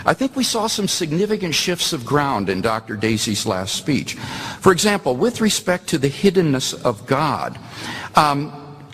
I think we saw some significant shifts of ground in Dr. Dacey's last speech. For example, with respect to the hiddenness of God,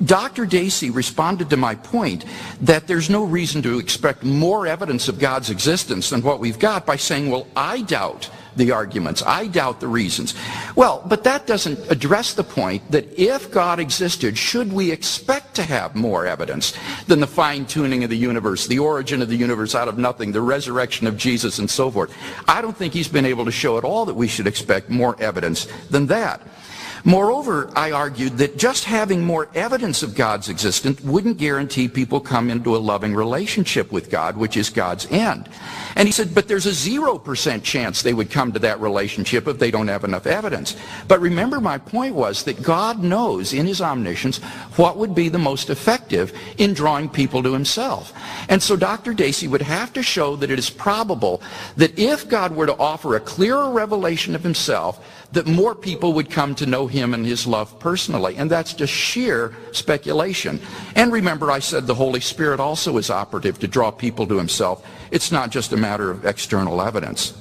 Dr. Dacey responded to my point that there's no reason to expect more evidence of God's existence than what we've got by saying, well, I doubt the arguments, I doubt the reasons. Well, but that doesn't address the point that if God existed, should we expect to have more evidence than the fine-tuning of the universe, the origin of the universe out of nothing, the resurrection of Jesus, and so forth? I don't think he's been able to show at all that we should expect more evidence than that. Moreover, I argued that just having more evidence of God's existence wouldn't guarantee people come into a loving relationship with God, which is God's end. And he said, but there's a 0% chance they would come to that relationship if they don't have enough evidence. But remember, my point was that God knows in his omniscience what would be the most effective in drawing people to himself. And so Dr. Dacey would have to show that it is probable that if God were to offer a clearer revelation of himself, that more people would come to know him and his love personally. And that's just sheer speculation. And remember, I said the Holy Spirit also is operative to draw people to himself. It's not just a matter of external evidence.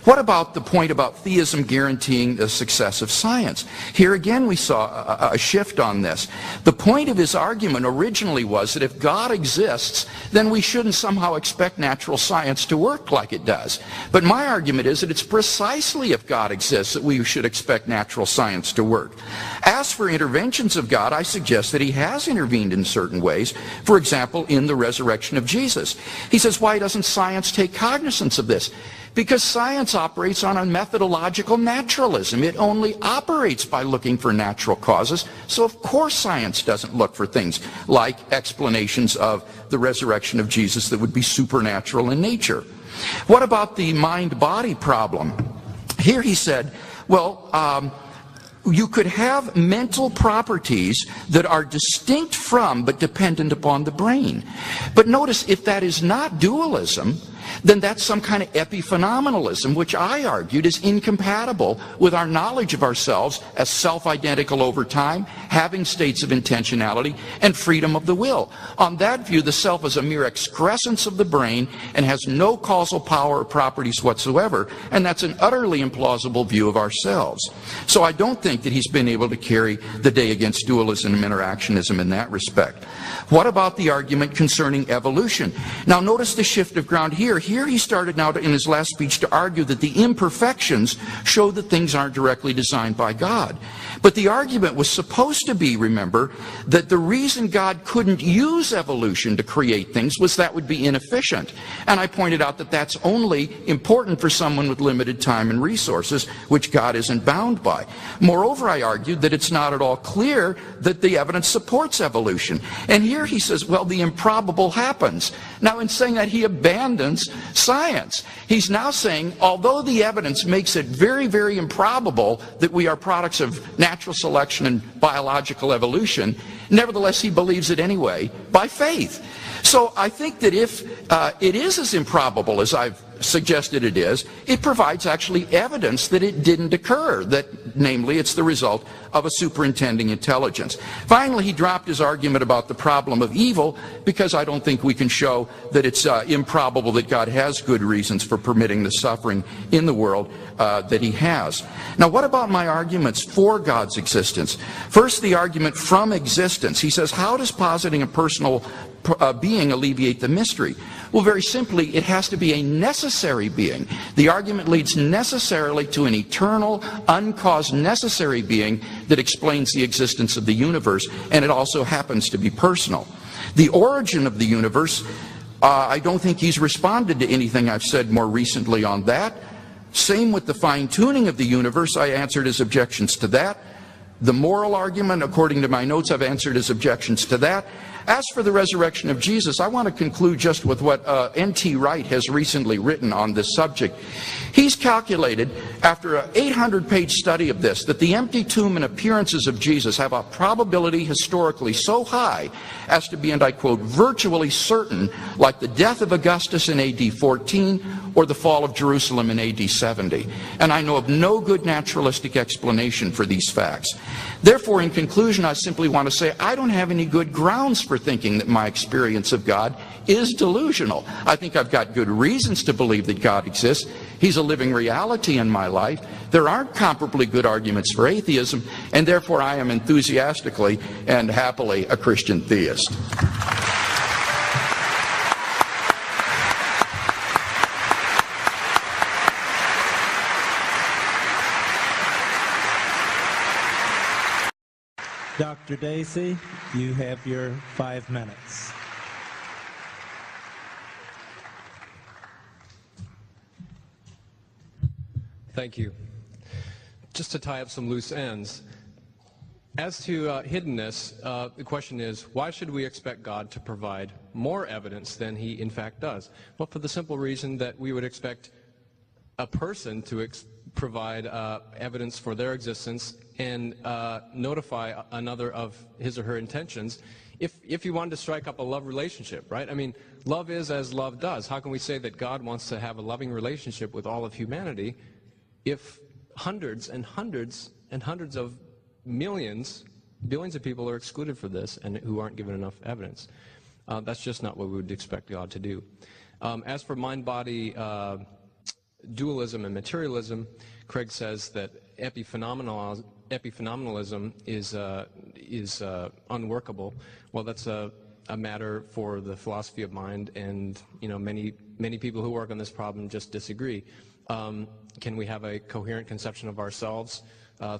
What about the point about theism guaranteeing the success of science? Here again we saw a shift on this. The point of his argument originally was that if God exists, then we shouldn't somehow expect natural science to work like it does. But my argument is that it's precisely if God exists that we should expect natural science to work. As for interventions of God, I suggest that he has intervened in certain ways. For example, in the resurrection of Jesus. He says, why doesn't science take cognizance of this? Because science operates on a methodological naturalism. It only operates by looking for natural causes. So of course science doesn't look for things like explanations of the resurrection of Jesus that would be supernatural in nature. What about the mind-body problem? Here he said, well, you could have mental properties that are distinct from but dependent upon the brain. But notice, if that is not dualism, then that's some kind of epiphenomenalism, which I argued is incompatible with our knowledge of ourselves as self-identical over time, having states of intentionality, and freedom of the will. On that view, the self is a mere excrescence of the brain and has no causal power or properties whatsoever, and that's an utterly implausible view of ourselves. So I don't think that he's been able to carry the day against dualism and interactionism in that respect. What about the argument concerning evolution? Now notice the shift of ground here. Here he started now in his last speech to argue that the imperfections show that things aren't directly designed by God. But the argument was supposed to be, remember, that the reason God couldn't use evolution to create things was that would be inefficient. And I pointed out that that's only important for someone with limited time and resources, which God isn't bound by. Moreover, I argued that it's not at all clear that the evidence supports evolution. And here he says, well, the improbable happens. Now, in saying that, he abandons science. He's now saying, although the evidence makes it very, very improbable that we are products of natural selection and biological evolution, nevertheless, he believes it anyway by faith. So I think that if it is as improbable as I've suggested it is, it provides actually evidence that it didn't occur, that namely it's the result of a superintending intelligence. Finally, he dropped his argument about the problem of evil because I don't think we can show that it's improbable that God has good reasons for permitting the suffering in the world that he has. Now, what about my arguments for God's existence? First, the argument from existence. He says, how does positing a personal being alleviate the mystery? Well, very simply, it has to be a necessary being. The argument leads necessarily to an eternal, uncaused, necessary being that explains the existence of the universe, and it also happens to be personal. The origin of the universe, I don't think he's responded to anything I've said more recently on that. Same with the fine-tuning of the universe. I answered his objections to that. The moral argument, according to my notes, I've answered his objections to that. As for the resurrection of Jesus, I want to conclude just with what N.T. Wright has recently written on this subject. He's calculated, after an 800-page study of this, that the empty tomb and appearances of Jesus have a probability historically so high as to be, and I quote, virtually certain, like the death of Augustus in A.D. 14 or the fall of Jerusalem in A.D. 70. And I know of no good naturalistic explanation for these facts. Therefore, in conclusion, I simply want to say I don't have any good grounds for thinking that my experience of God is delusional. I think I've got good reasons to believe that God exists. He's a living reality in my life. There aren't comparably good arguments for atheism, and therefore I am enthusiastically and happily a Christian theist. Dr. Dacey, you have your 5 minutes. Thank you. Just to tie up some loose ends, as to hiddenness, the question is, why should we expect God to provide more evidence than he in fact does? Well, for the simple reason that we would expect a person to provide evidence for their existence and notify another of his or her intentions if you wanted to strike up a love relationship, right? I mean, love is as love does. How can we say that God wants to have a loving relationship with all of humanity if hundreds and hundreds and hundreds of billions of people are excluded for this and who aren't given enough evidence? That's just not what we would expect God to do. As for mind-body dualism and materialism, Craig says that epiphenomenalism is unworkable. Well, that's a matter for the philosophy of mind, and many people who work on this problem just disagree. Can we have a coherent conception of ourselves,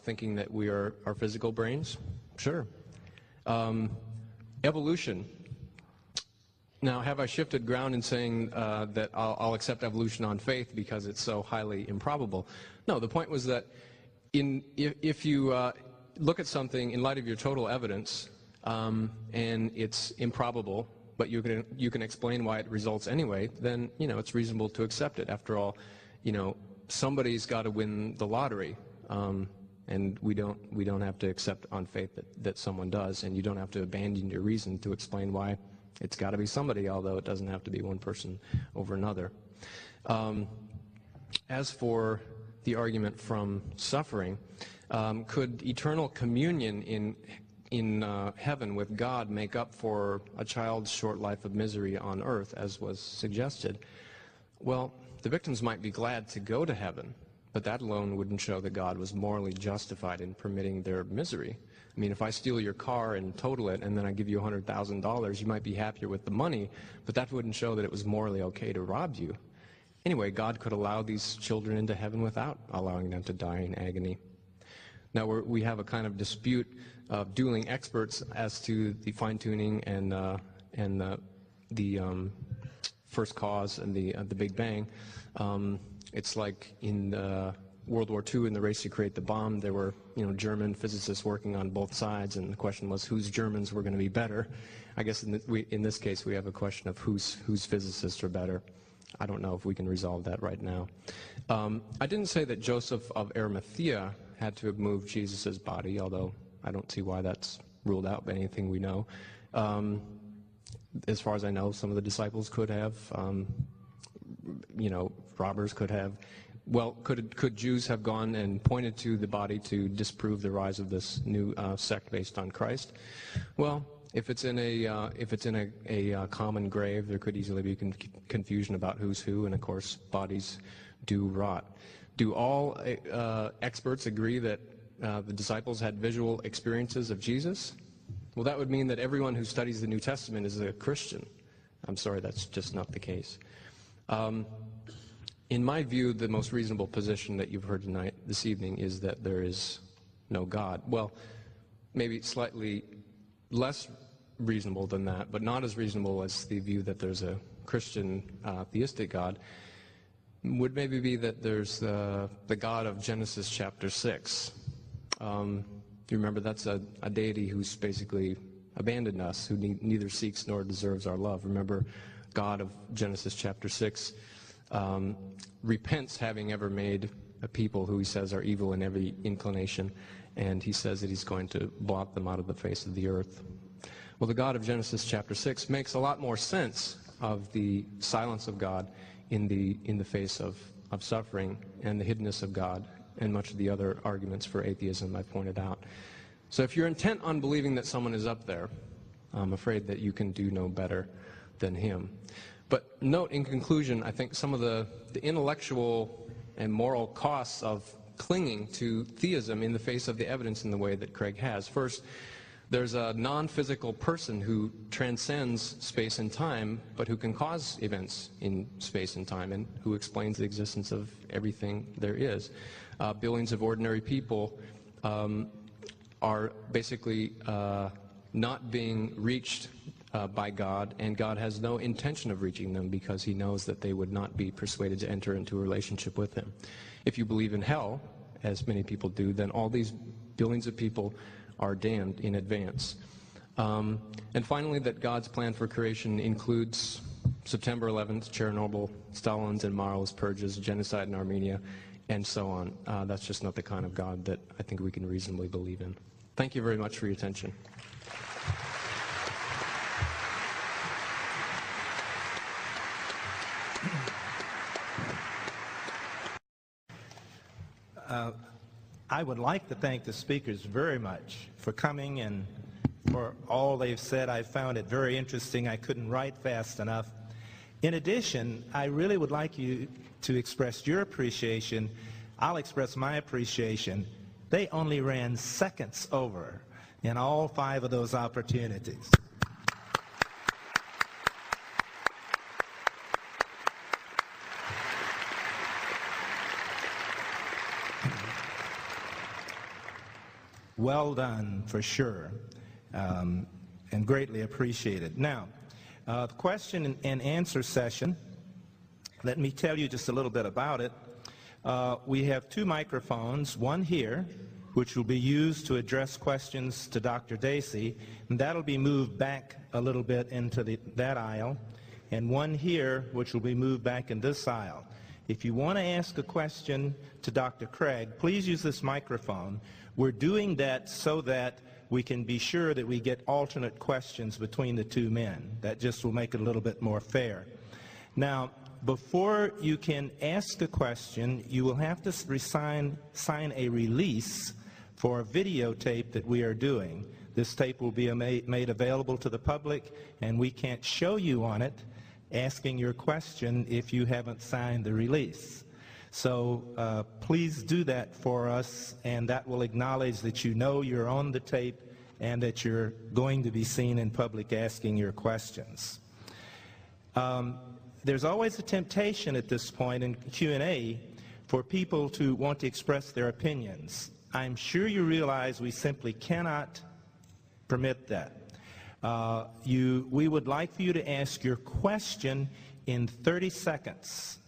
thinking that we are our physical brains? Sure. Evolution. Now, have I shifted ground in saying that I'll accept evolution on faith because it's so highly improbable? No, the point was that if you look at something in light of your total evidence and it's improbable, but you can explain why it results anyway, then it's reasonable to accept it. After all, somebody's got to win the lottery, and we don't have to accept on faith that someone does, and you don't have to abandon your reason to explain why it's got to be somebody, although it doesn't have to be one person over another. As for the argument from suffering, could eternal communion in heaven with God make up for a child's short life of misery on earth, as was suggested? Well, the victims might be glad to go to heaven, but that alone wouldn't show that God was morally justified in permitting their misery. I mean, if I steal your car and total it, and then I give you $100,000, you might be happier with the money, but that wouldn't show that it was morally okay to rob you. Anyway, God could allow these children into heaven without allowing them to die in agony. Now, we have a kind of dispute of dueling experts as to the fine-tuning and the first cause and the Big Bang. It's like in World War II, in the race to create the bomb, there were German physicists working on both sides, and the question was whose Germans were going to be better. I guess in this case we have a question of whose physicists are better. I don't know if we can resolve that right now. I didn't say that Joseph of Arimathea had to have moved Jesus' body, although I don't see why that's ruled out by anything we know. As far as I know, some of the disciples could have, robbers could have. Well, could Jews have gone and pointed to the body to disprove the rise of this new sect based on Christ? Well, if it's in a common grave, there could easily be confusion about who's who, and of course, bodies do rot. Do all experts agree that the disciples had visual experiences of Jesus? Well, that would mean that everyone who studies the New Testament is a Christian. I'm sorry, that's just not the case. In my view, the most reasonable position that you've heard this evening is that there is no God. Well, maybe slightly less reasonable than that, but not as reasonable as the view that there's a Christian theistic God, would maybe be that there's the God of Genesis chapter 6. You remember that's a deity who's basically abandoned us, who neither seeks nor deserves our love. Remember, God of Genesis chapter 6 repents having ever made a people who he says are evil in every inclination, and he says that he's going to blot them out of the face of the earth. Well, the God of Genesis chapter 6 makes a lot more sense of the silence of God in the face of suffering and the hiddenness of God and much of the other arguments for atheism I pointed out. So if you're intent on believing that someone is up there, I'm afraid that you can do no better than him. But note in conclusion, I think some of the intellectual and moral costs of clinging to theism in the face of the evidence in the way that Craig has. First, there's a non-physical person who transcends space and time, but who can cause events in space and time, and who explains the existence of everything there is. Billions of ordinary people are basically not being reached by God, and God has no intention of reaching them because he knows that they would not be persuaded to enter into a relationship with him. If you believe in hell, as many people do, then all these billions of people are damned in advance. And finally, that God's plan for creation includes September 11th, Chernobyl, Stalin's and Mao's purges, genocide in Armenia, and so on. That's just not the kind of God that I think we can reasonably believe in. Thank you very much for your attention. I would like to thank the speakers very much for coming and for all they've said. I found it very interesting. I couldn't write fast enough. In addition, I really would like you to express your appreciation. I'll express my appreciation. They only ran seconds over in all 5 of those opportunities. Well done, for sure, and greatly appreciated. Now, the question and answer session, let me tell you just a little bit about it. We have 2 microphones, one here, which will be used to address questions to Dr. Dacey, and that'll be moved back a little bit into that aisle, and one here, which will be moved back in this aisle. If you want to ask a question to Dr. Craig, please use this microphone. We're doing that so that we can be sure that we get alternate questions between the 2 men. That just will make it a little bit more fair. Now, before you can ask a question, you will have to sign a release for a videotape that we are doing. This tape will be made available to the public, and we can't show you on it asking your question if you haven't signed the release. So please do that for us, and that will acknowledge that you know you're on the tape and that you're going to be seen in public asking your questions. There's always a temptation at this point in Q&A for people to want to express their opinions. I'm sure you realize we simply cannot permit that. We would like for you to ask your question in 30 seconds,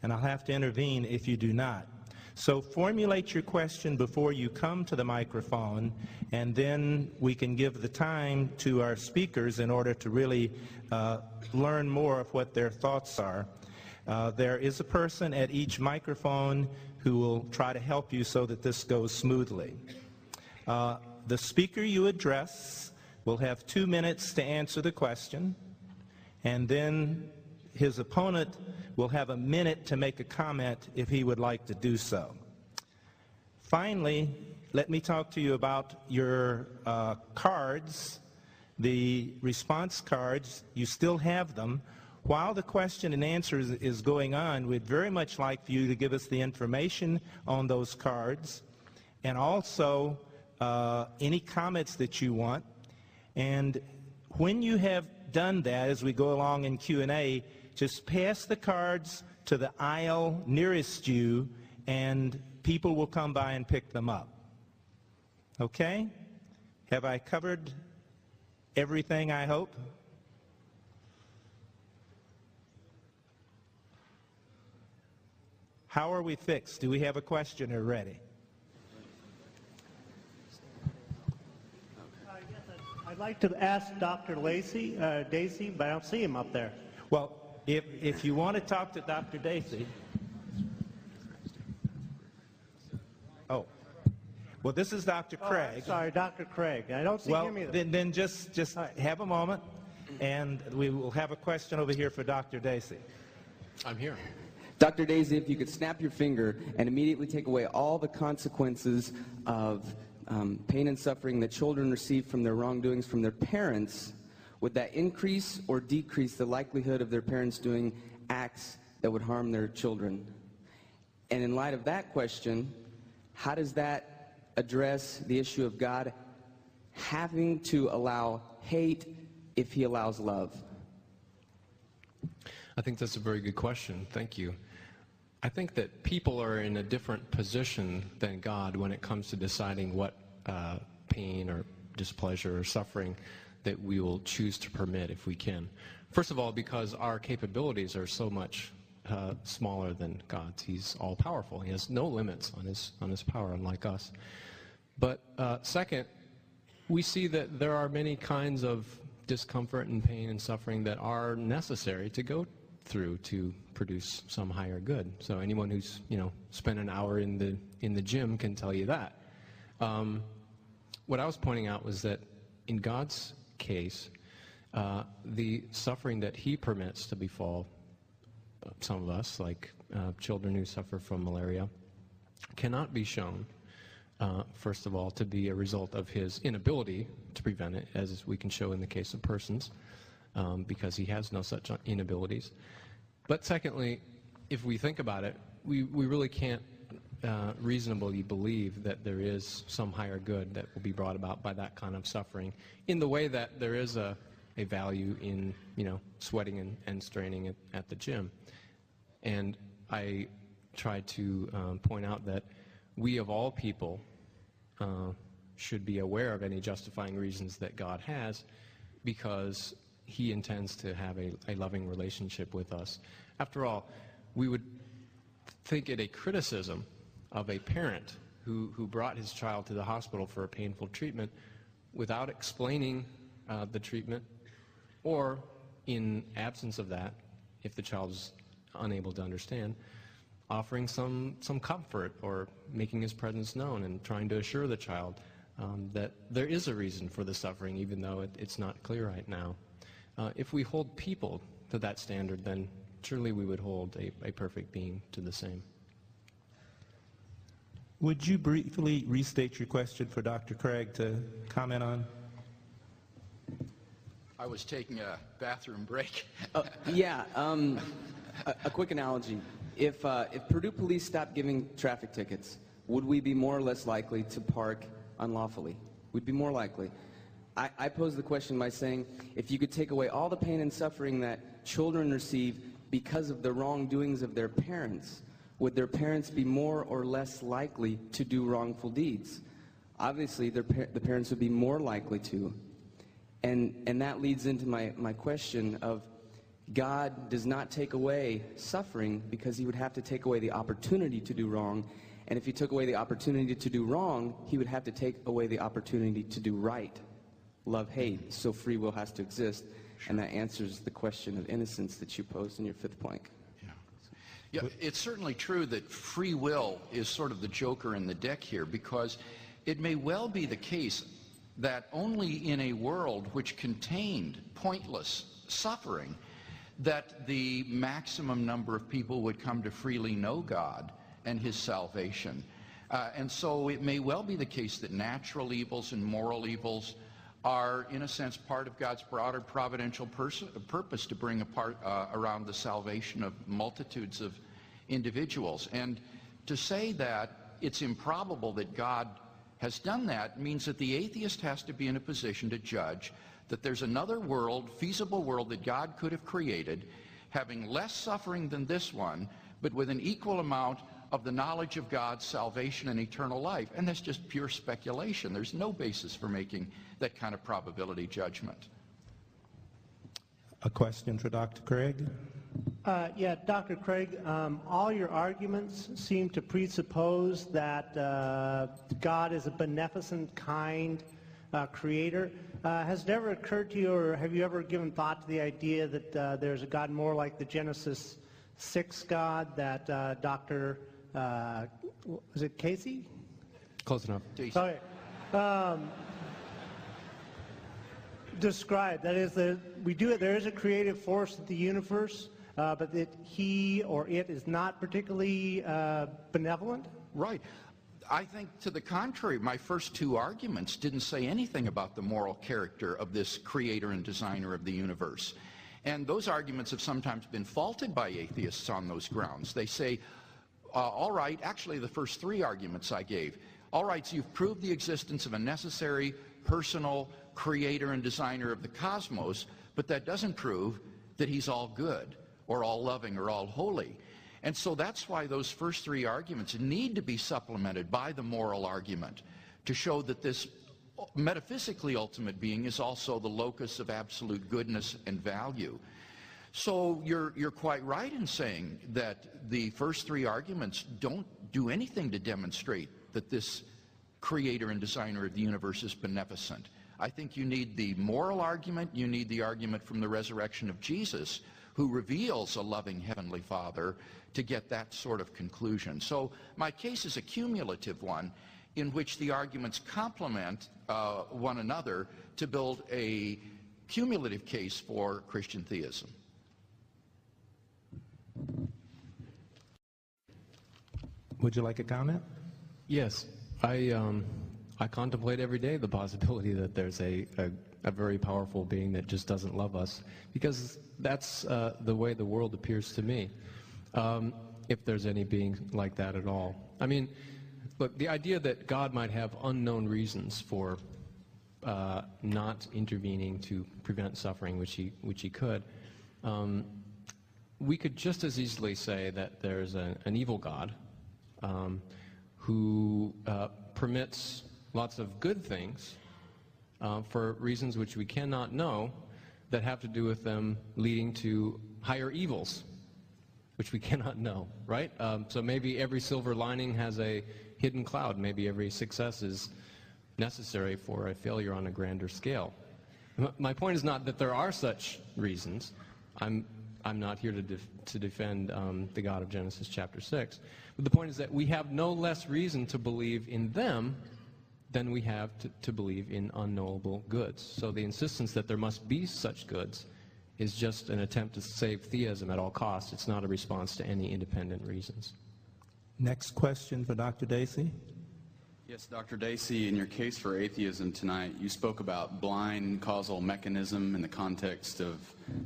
and I'll have to intervene if you do not. So formulate your question before you come to the microphone, and then we can give the time to our speakers in order to really learn more of what their thoughts are. There is a person at each microphone who will try to help you so that this goes smoothly. The speaker you address will have 2 minutes to answer the question, and then his opponent will have a minute to make a comment if he would like to do so. Finally, let me talk to you about your cards, the response cards. You still have them. While the question and answer is going on, we'd very much like for you to give us the information on those cards, and also any comments that you want. And when you have done that, as we go along in Q&A, just pass the cards to the aisle nearest you, and people will come by and pick them up. Okay? Have I covered everything, I hope? How are we fixed? Do we have a questioner ready? I I'd like to ask Dr. Dacey, but I don't see him up there. Well, if you want to talk to Dr. Dacey. Oh. Well, this is Dr. Craig. Sorry, Dr. Craig. I don't see him either. Then just have a moment, and we will have a question over here for Dr. Dacey. I'm here. Dr. Dacey, if you could snap your finger and immediately take away all the consequences of pain and suffering that children receive from their wrongdoings from their parents, would that increase or decrease the likelihood of their parents doing acts that would harm their children? And in light of that question, how does that address the issue of God having to allow hate if he allows love? I think that's a very good question. Thank you. I think that people are in a different position than God when it comes to deciding what pain or displeasure or suffering that we will choose to permit if we can. First of all, because our capabilities are so much smaller than God's. He's all-powerful. He has no limits on his power, unlike us. But second, we see that there are many kinds of discomfort and pain and suffering that are necessary to go through to produce some higher good. So anyone who's spent an hour in the gym can tell you that. What I was pointing out was that in God's case, the suffering that he permits to befall some of us, like children who suffer from malaria, cannot be shown, first of all, to be a result of his inability to prevent it, as we can show in the case of persons, because he has no such inabilities. But secondly, if we think about it, we really can't reasonably believe that there is some higher good that will be brought about by that kind of suffering, in the way that there is a value in sweating and straining at the gym. And I tried to point out that we of all people should be aware of any justifying reasons that God has, because he intends to have a loving relationship with us. After all, we would think it a criticism of a parent who brought his child to the hospital for a painful treatment without explaining the treatment, or in absence of that, if the child is unable to understand, offering some comfort or making his presence known and trying to assure the child that there is a reason for the suffering, even though it's not clear right now. If we hold people to that standard, then surely we would hold a perfect being to the same. Would you briefly restate your question for Dr. Craig to comment on? I was taking a bathroom break. A quick analogy. If Purdue police stopped giving traffic tickets, would we be more or less likely to park unlawfully? We'd be more likely. I pose the question by saying, if you could take away all the pain and suffering that children receive because of the wrongdoings of their parents, would their parents be more or less likely to do wrongful deeds? Obviously, the parents would be more likely to. And that leads into my question of, God does not take away suffering because he would have to take away the opportunity to do wrong. And if he took away the opportunity to do wrong, he would have to take away the opportunity to do right. Love, hate. So free will has to exist. And that answers the question of innocence that you posed in your fifth plank. Yeah, it's certainly true that free will is sort of the joker in the deck here, because it may well be the case that only in a world which contained pointless suffering that the maximum number of people would come to freely know God and his salvation. And so it may well be the case that natural evils and moral evils are, in a sense, part of God's broader providential purpose to bring around the salvation of multitudes of individuals. And to say that it's improbable that God has done that means that the atheist has to be in a position to judge that there's another world, feasible world, that God could have created, having less suffering than this one, but with an equal amount of the knowledge of God's salvation and eternal life. And that's just pure speculation. There's no basis for making that kind of probability judgment. A question for Dr. Craig? Yeah, Dr. Craig, all your arguments seem to presuppose that God is a beneficent, kind creator. Has it ever occurred to you, or have you ever given thought to the idea that there's a God more like the Genesis 6 God that Dr. Was it Casey? Close enough. Okay. Described. That is, there is a creative force in the universe, but that he or it is not particularly benevolent? Right. I think to the contrary, my first two arguments didn't say anything about the moral character of this creator and designer of the universe. And those arguments have sometimes been faulted by atheists on those grounds. They say, all right, actually the first three arguments I gave, all right, so you've proved the existence of a necessary, personal creator and designer of the cosmos, but that doesn't prove that he's all good or all loving or all holy. And so that's why those first three arguments need to be supplemented by the moral argument to show that this metaphysically ultimate being is also the locus of absolute goodness and value. So you're quite right in saying that the first three arguments don't do anything to demonstrate that this creator and designer of the universe is beneficent. I think you need the moral argument, you need the argument from the resurrection of Jesus, who reveals a loving Heavenly Father, to get that sort of conclusion. So my case is a cumulative one in which the arguments complement one another to build a cumulative case for Christian theism. Would you like a comment? Yes. I contemplate every day the possibility that there's a very powerful being that just doesn't love us, because that's the way the world appears to me, if there's any being like that at all. I mean, look, the idea that God might have unknown reasons for not intervening to prevent suffering, which he could, we could just as easily say that there's an evil God who permits lots of good things for reasons which we cannot know, that have to do with them leading to higher evils, which we cannot know, right? So maybe every silver lining has a hidden cloud. Maybe every success is necessary for a failure on a grander scale. My point is not that there are such reasons. I'm not here to defend the God of Genesis chapter 6. But the point is that we have no less reason to believe in them than we have to believe in unknowable goods. So the insistence that there must be such goods is just an attempt to save theism at all costs. It's not a response to any independent reasons. Next question for Dr. Dacey. Yes, Dr. Dacey, in your case for atheism tonight, you spoke about blind causal mechanism in the context of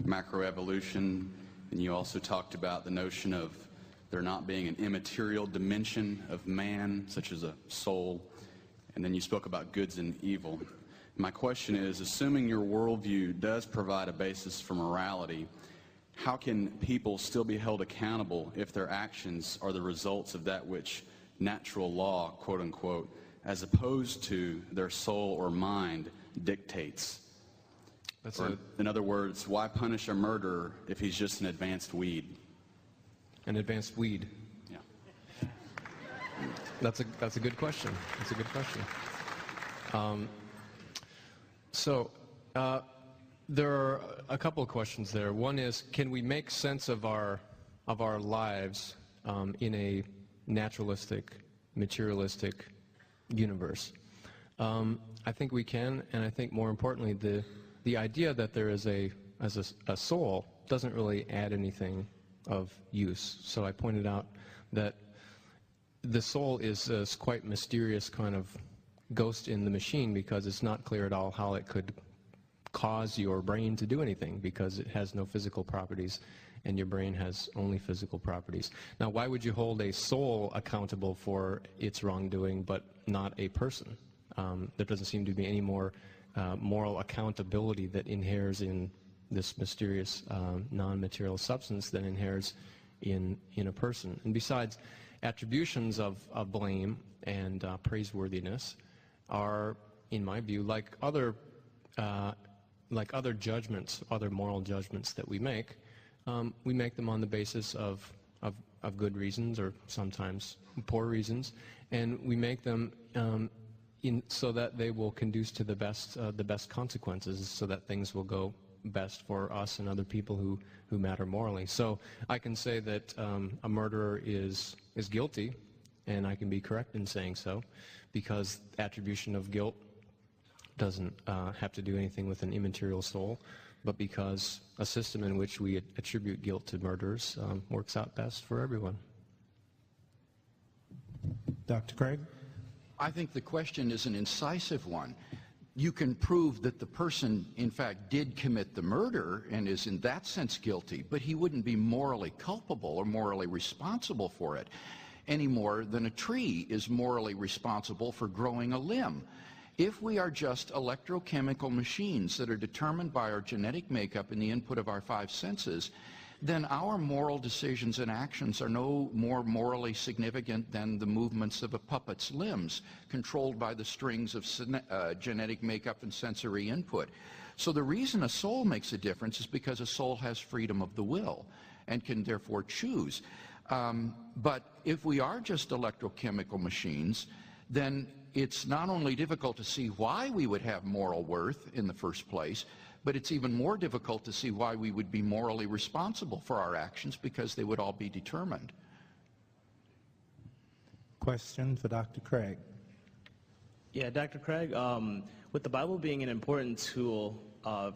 macroevolution, and you also talked about the notion of there not being an immaterial dimension of man, such as a soul, and then you spoke about goods and evil. My question is, assuming your worldview does provide a basis for morality, how can people still be held accountable if their actions are the results of that which natural law, quote unquote, as opposed to their soul or mind dictates? In other words, why punish a murderer if he's just an advanced weed? An advanced weed? Yeah. That's a good question. That's a good question. There are a couple of questions there. One is, can we make sense of our lives in a naturalistic, materialistic universe? I think we can, and I think more importantly, the idea that there is a soul doesn't really add anything of use. So I pointed out that the soul is this quite mysterious kind of ghost in the machine, because it's not clear at all how it could cause your brain to do anything, because it has no physical properties and your brain has only physical properties. Now, why would you hold a soul accountable for its wrongdoing but not a person? There doesn't seem to be any more moral accountability that inheres in this mysterious non-material substance than inheres in a person. And besides, attributions of blame and praiseworthiness are, in my view, like other judgments, other moral judgments that we make them on the basis of good reasons or sometimes poor reasons, and we make them so that they will conduce to the best consequences, so that things will go best for us and other people who matter morally. So I can say that a murderer is guilty, and I can be correct in saying so, because attribution of guilt doesn't have to do anything with an immaterial soul, but because a system in which we attribute guilt to murderers works out best for everyone. Dr. Craig? I think the question is an incisive one. You can prove that the person, in fact, did commit the murder and is in that sense guilty, but he wouldn't be morally culpable or morally responsible for it any more than a tree is morally responsible for growing a limb. If we are just electrochemical machines that are determined by our genetic makeup and the input of our five senses, then our moral decisions and actions are no more morally significant than the movements of a puppet's limbs, controlled by the strings of genetic makeup and sensory input. So the reason a soul makes a difference is because a soul has freedom of the will and can therefore choose. But if we are just electrochemical machines, then it's not only difficult to see why we would have moral worth in the first place, but it's even more difficult to see why we would be morally responsible for our actions, because they would all be determined. Question for Dr. Craig. Yeah, Dr. Craig, with the Bible being an important tool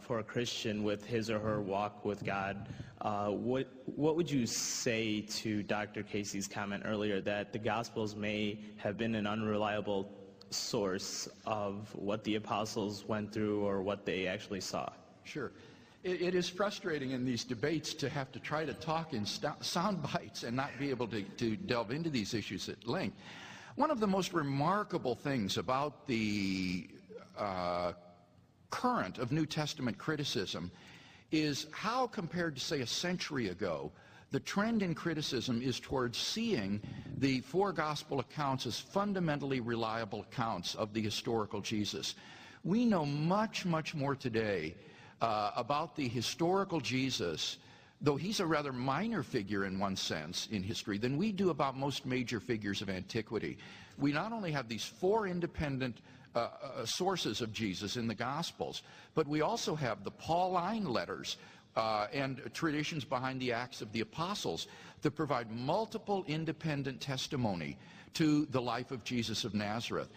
for a Christian with his or her walk with God, what would you say to Dr. Casey's comment earlier that the Gospels may have been an unreliable source of what the apostles went through or what they actually saw? Sure. It is frustrating in these debates to have to try to talk in sound bites and not be able to delve into these issues at length. One of the most remarkable things about the current of New Testament criticism is how, compared to, say, a century ago, the trend in criticism is towards seeing the four gospel accounts as fundamentally reliable accounts of the historical Jesus. We know much, much more today about the historical Jesus, though he's a rather minor figure in one sense in history, than we do about most major figures of antiquity. We not only have these four independent sources of Jesus in the Gospels, but we also have the Pauline letters and traditions behind the Acts of the Apostles that provide multiple independent testimony to the life of Jesus of Nazareth.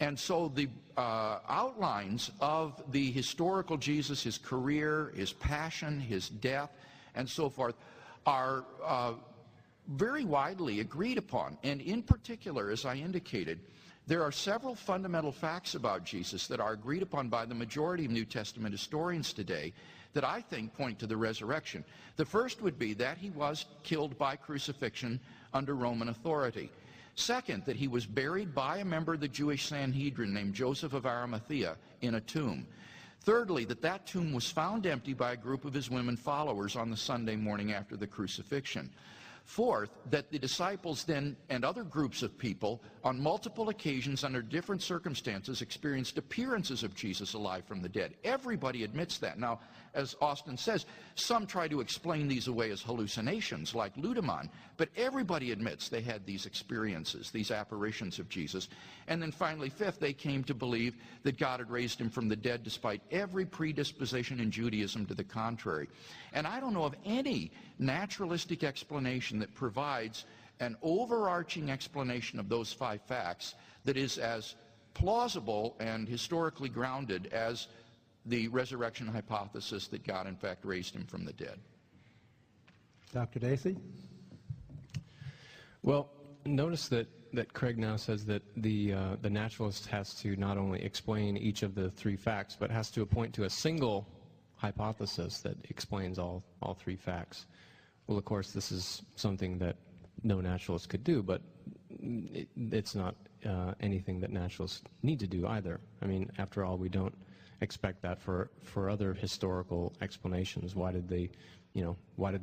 And so the outlines of the historical Jesus, his career, his passion, his death, and so forth, are very widely agreed upon. And in particular, as I indicated, there are several fundamental facts about Jesus that are agreed upon by the majority of New Testament historians today that I think point to the resurrection. The first would be that he was killed by crucifixion under Roman authority. Second, that he was buried by a member of the Jewish Sanhedrin named Joseph of Arimathea in a tomb. Thirdly, that tomb was found empty by a group of his women followers on the Sunday morning after the crucifixion. Fourth, that the disciples then and other groups of people on multiple occasions under different circumstances experienced appearances of Jesus alive from the dead. Everybody admits that. Now, as Austin says, some try to explain these away as hallucinations like Ludemann, but everybody admits they had these experiences, these apparitions of Jesus. And then finally, fifth, they came to believe that God had raised him from the dead despite every predisposition in Judaism to the contrary. And I don't know of any naturalistic explanation that provides an overarching explanation of those five facts that is as plausible and historically grounded as the resurrection hypothesis that God in fact raised him from the dead. Dr. Dacey? Well, notice that Craig now says that the naturalist has to not only explain each of the three facts, but has to point to a single hypothesis that explains all three facts. Well, of course, this is something that no naturalist could do, but it's not anything that naturalists need to do either. I mean, after all, we don't expect that for other historical explanations. Why did the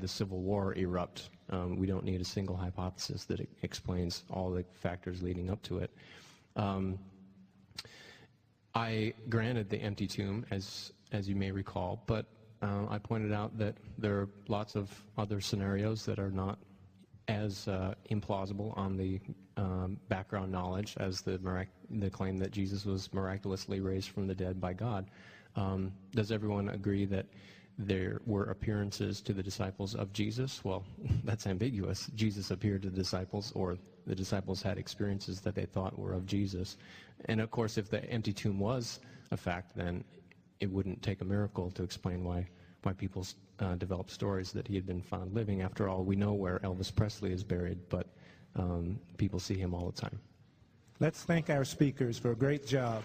Civil War erupt? We don't need a single hypothesis that explains all the factors leading up to it. I granted the empty tomb, as you may recall, but I pointed out that there are lots of other scenarios that are not as implausible on the background knowledge as the claim that Jesus was miraculously raised from the dead by God. Does everyone agree that there were appearances to the disciples of Jesus? Well, that's ambiguous. Jesus appeared to the disciples, or the disciples had experiences that they thought were of Jesus. And of course, if the empty tomb was a fact, then it wouldn't take a miracle to explain why people developed stories that he had been found living. After all, we know where Elvis Presley is buried, but people see him all the time. Let's thank our speakers for a great job.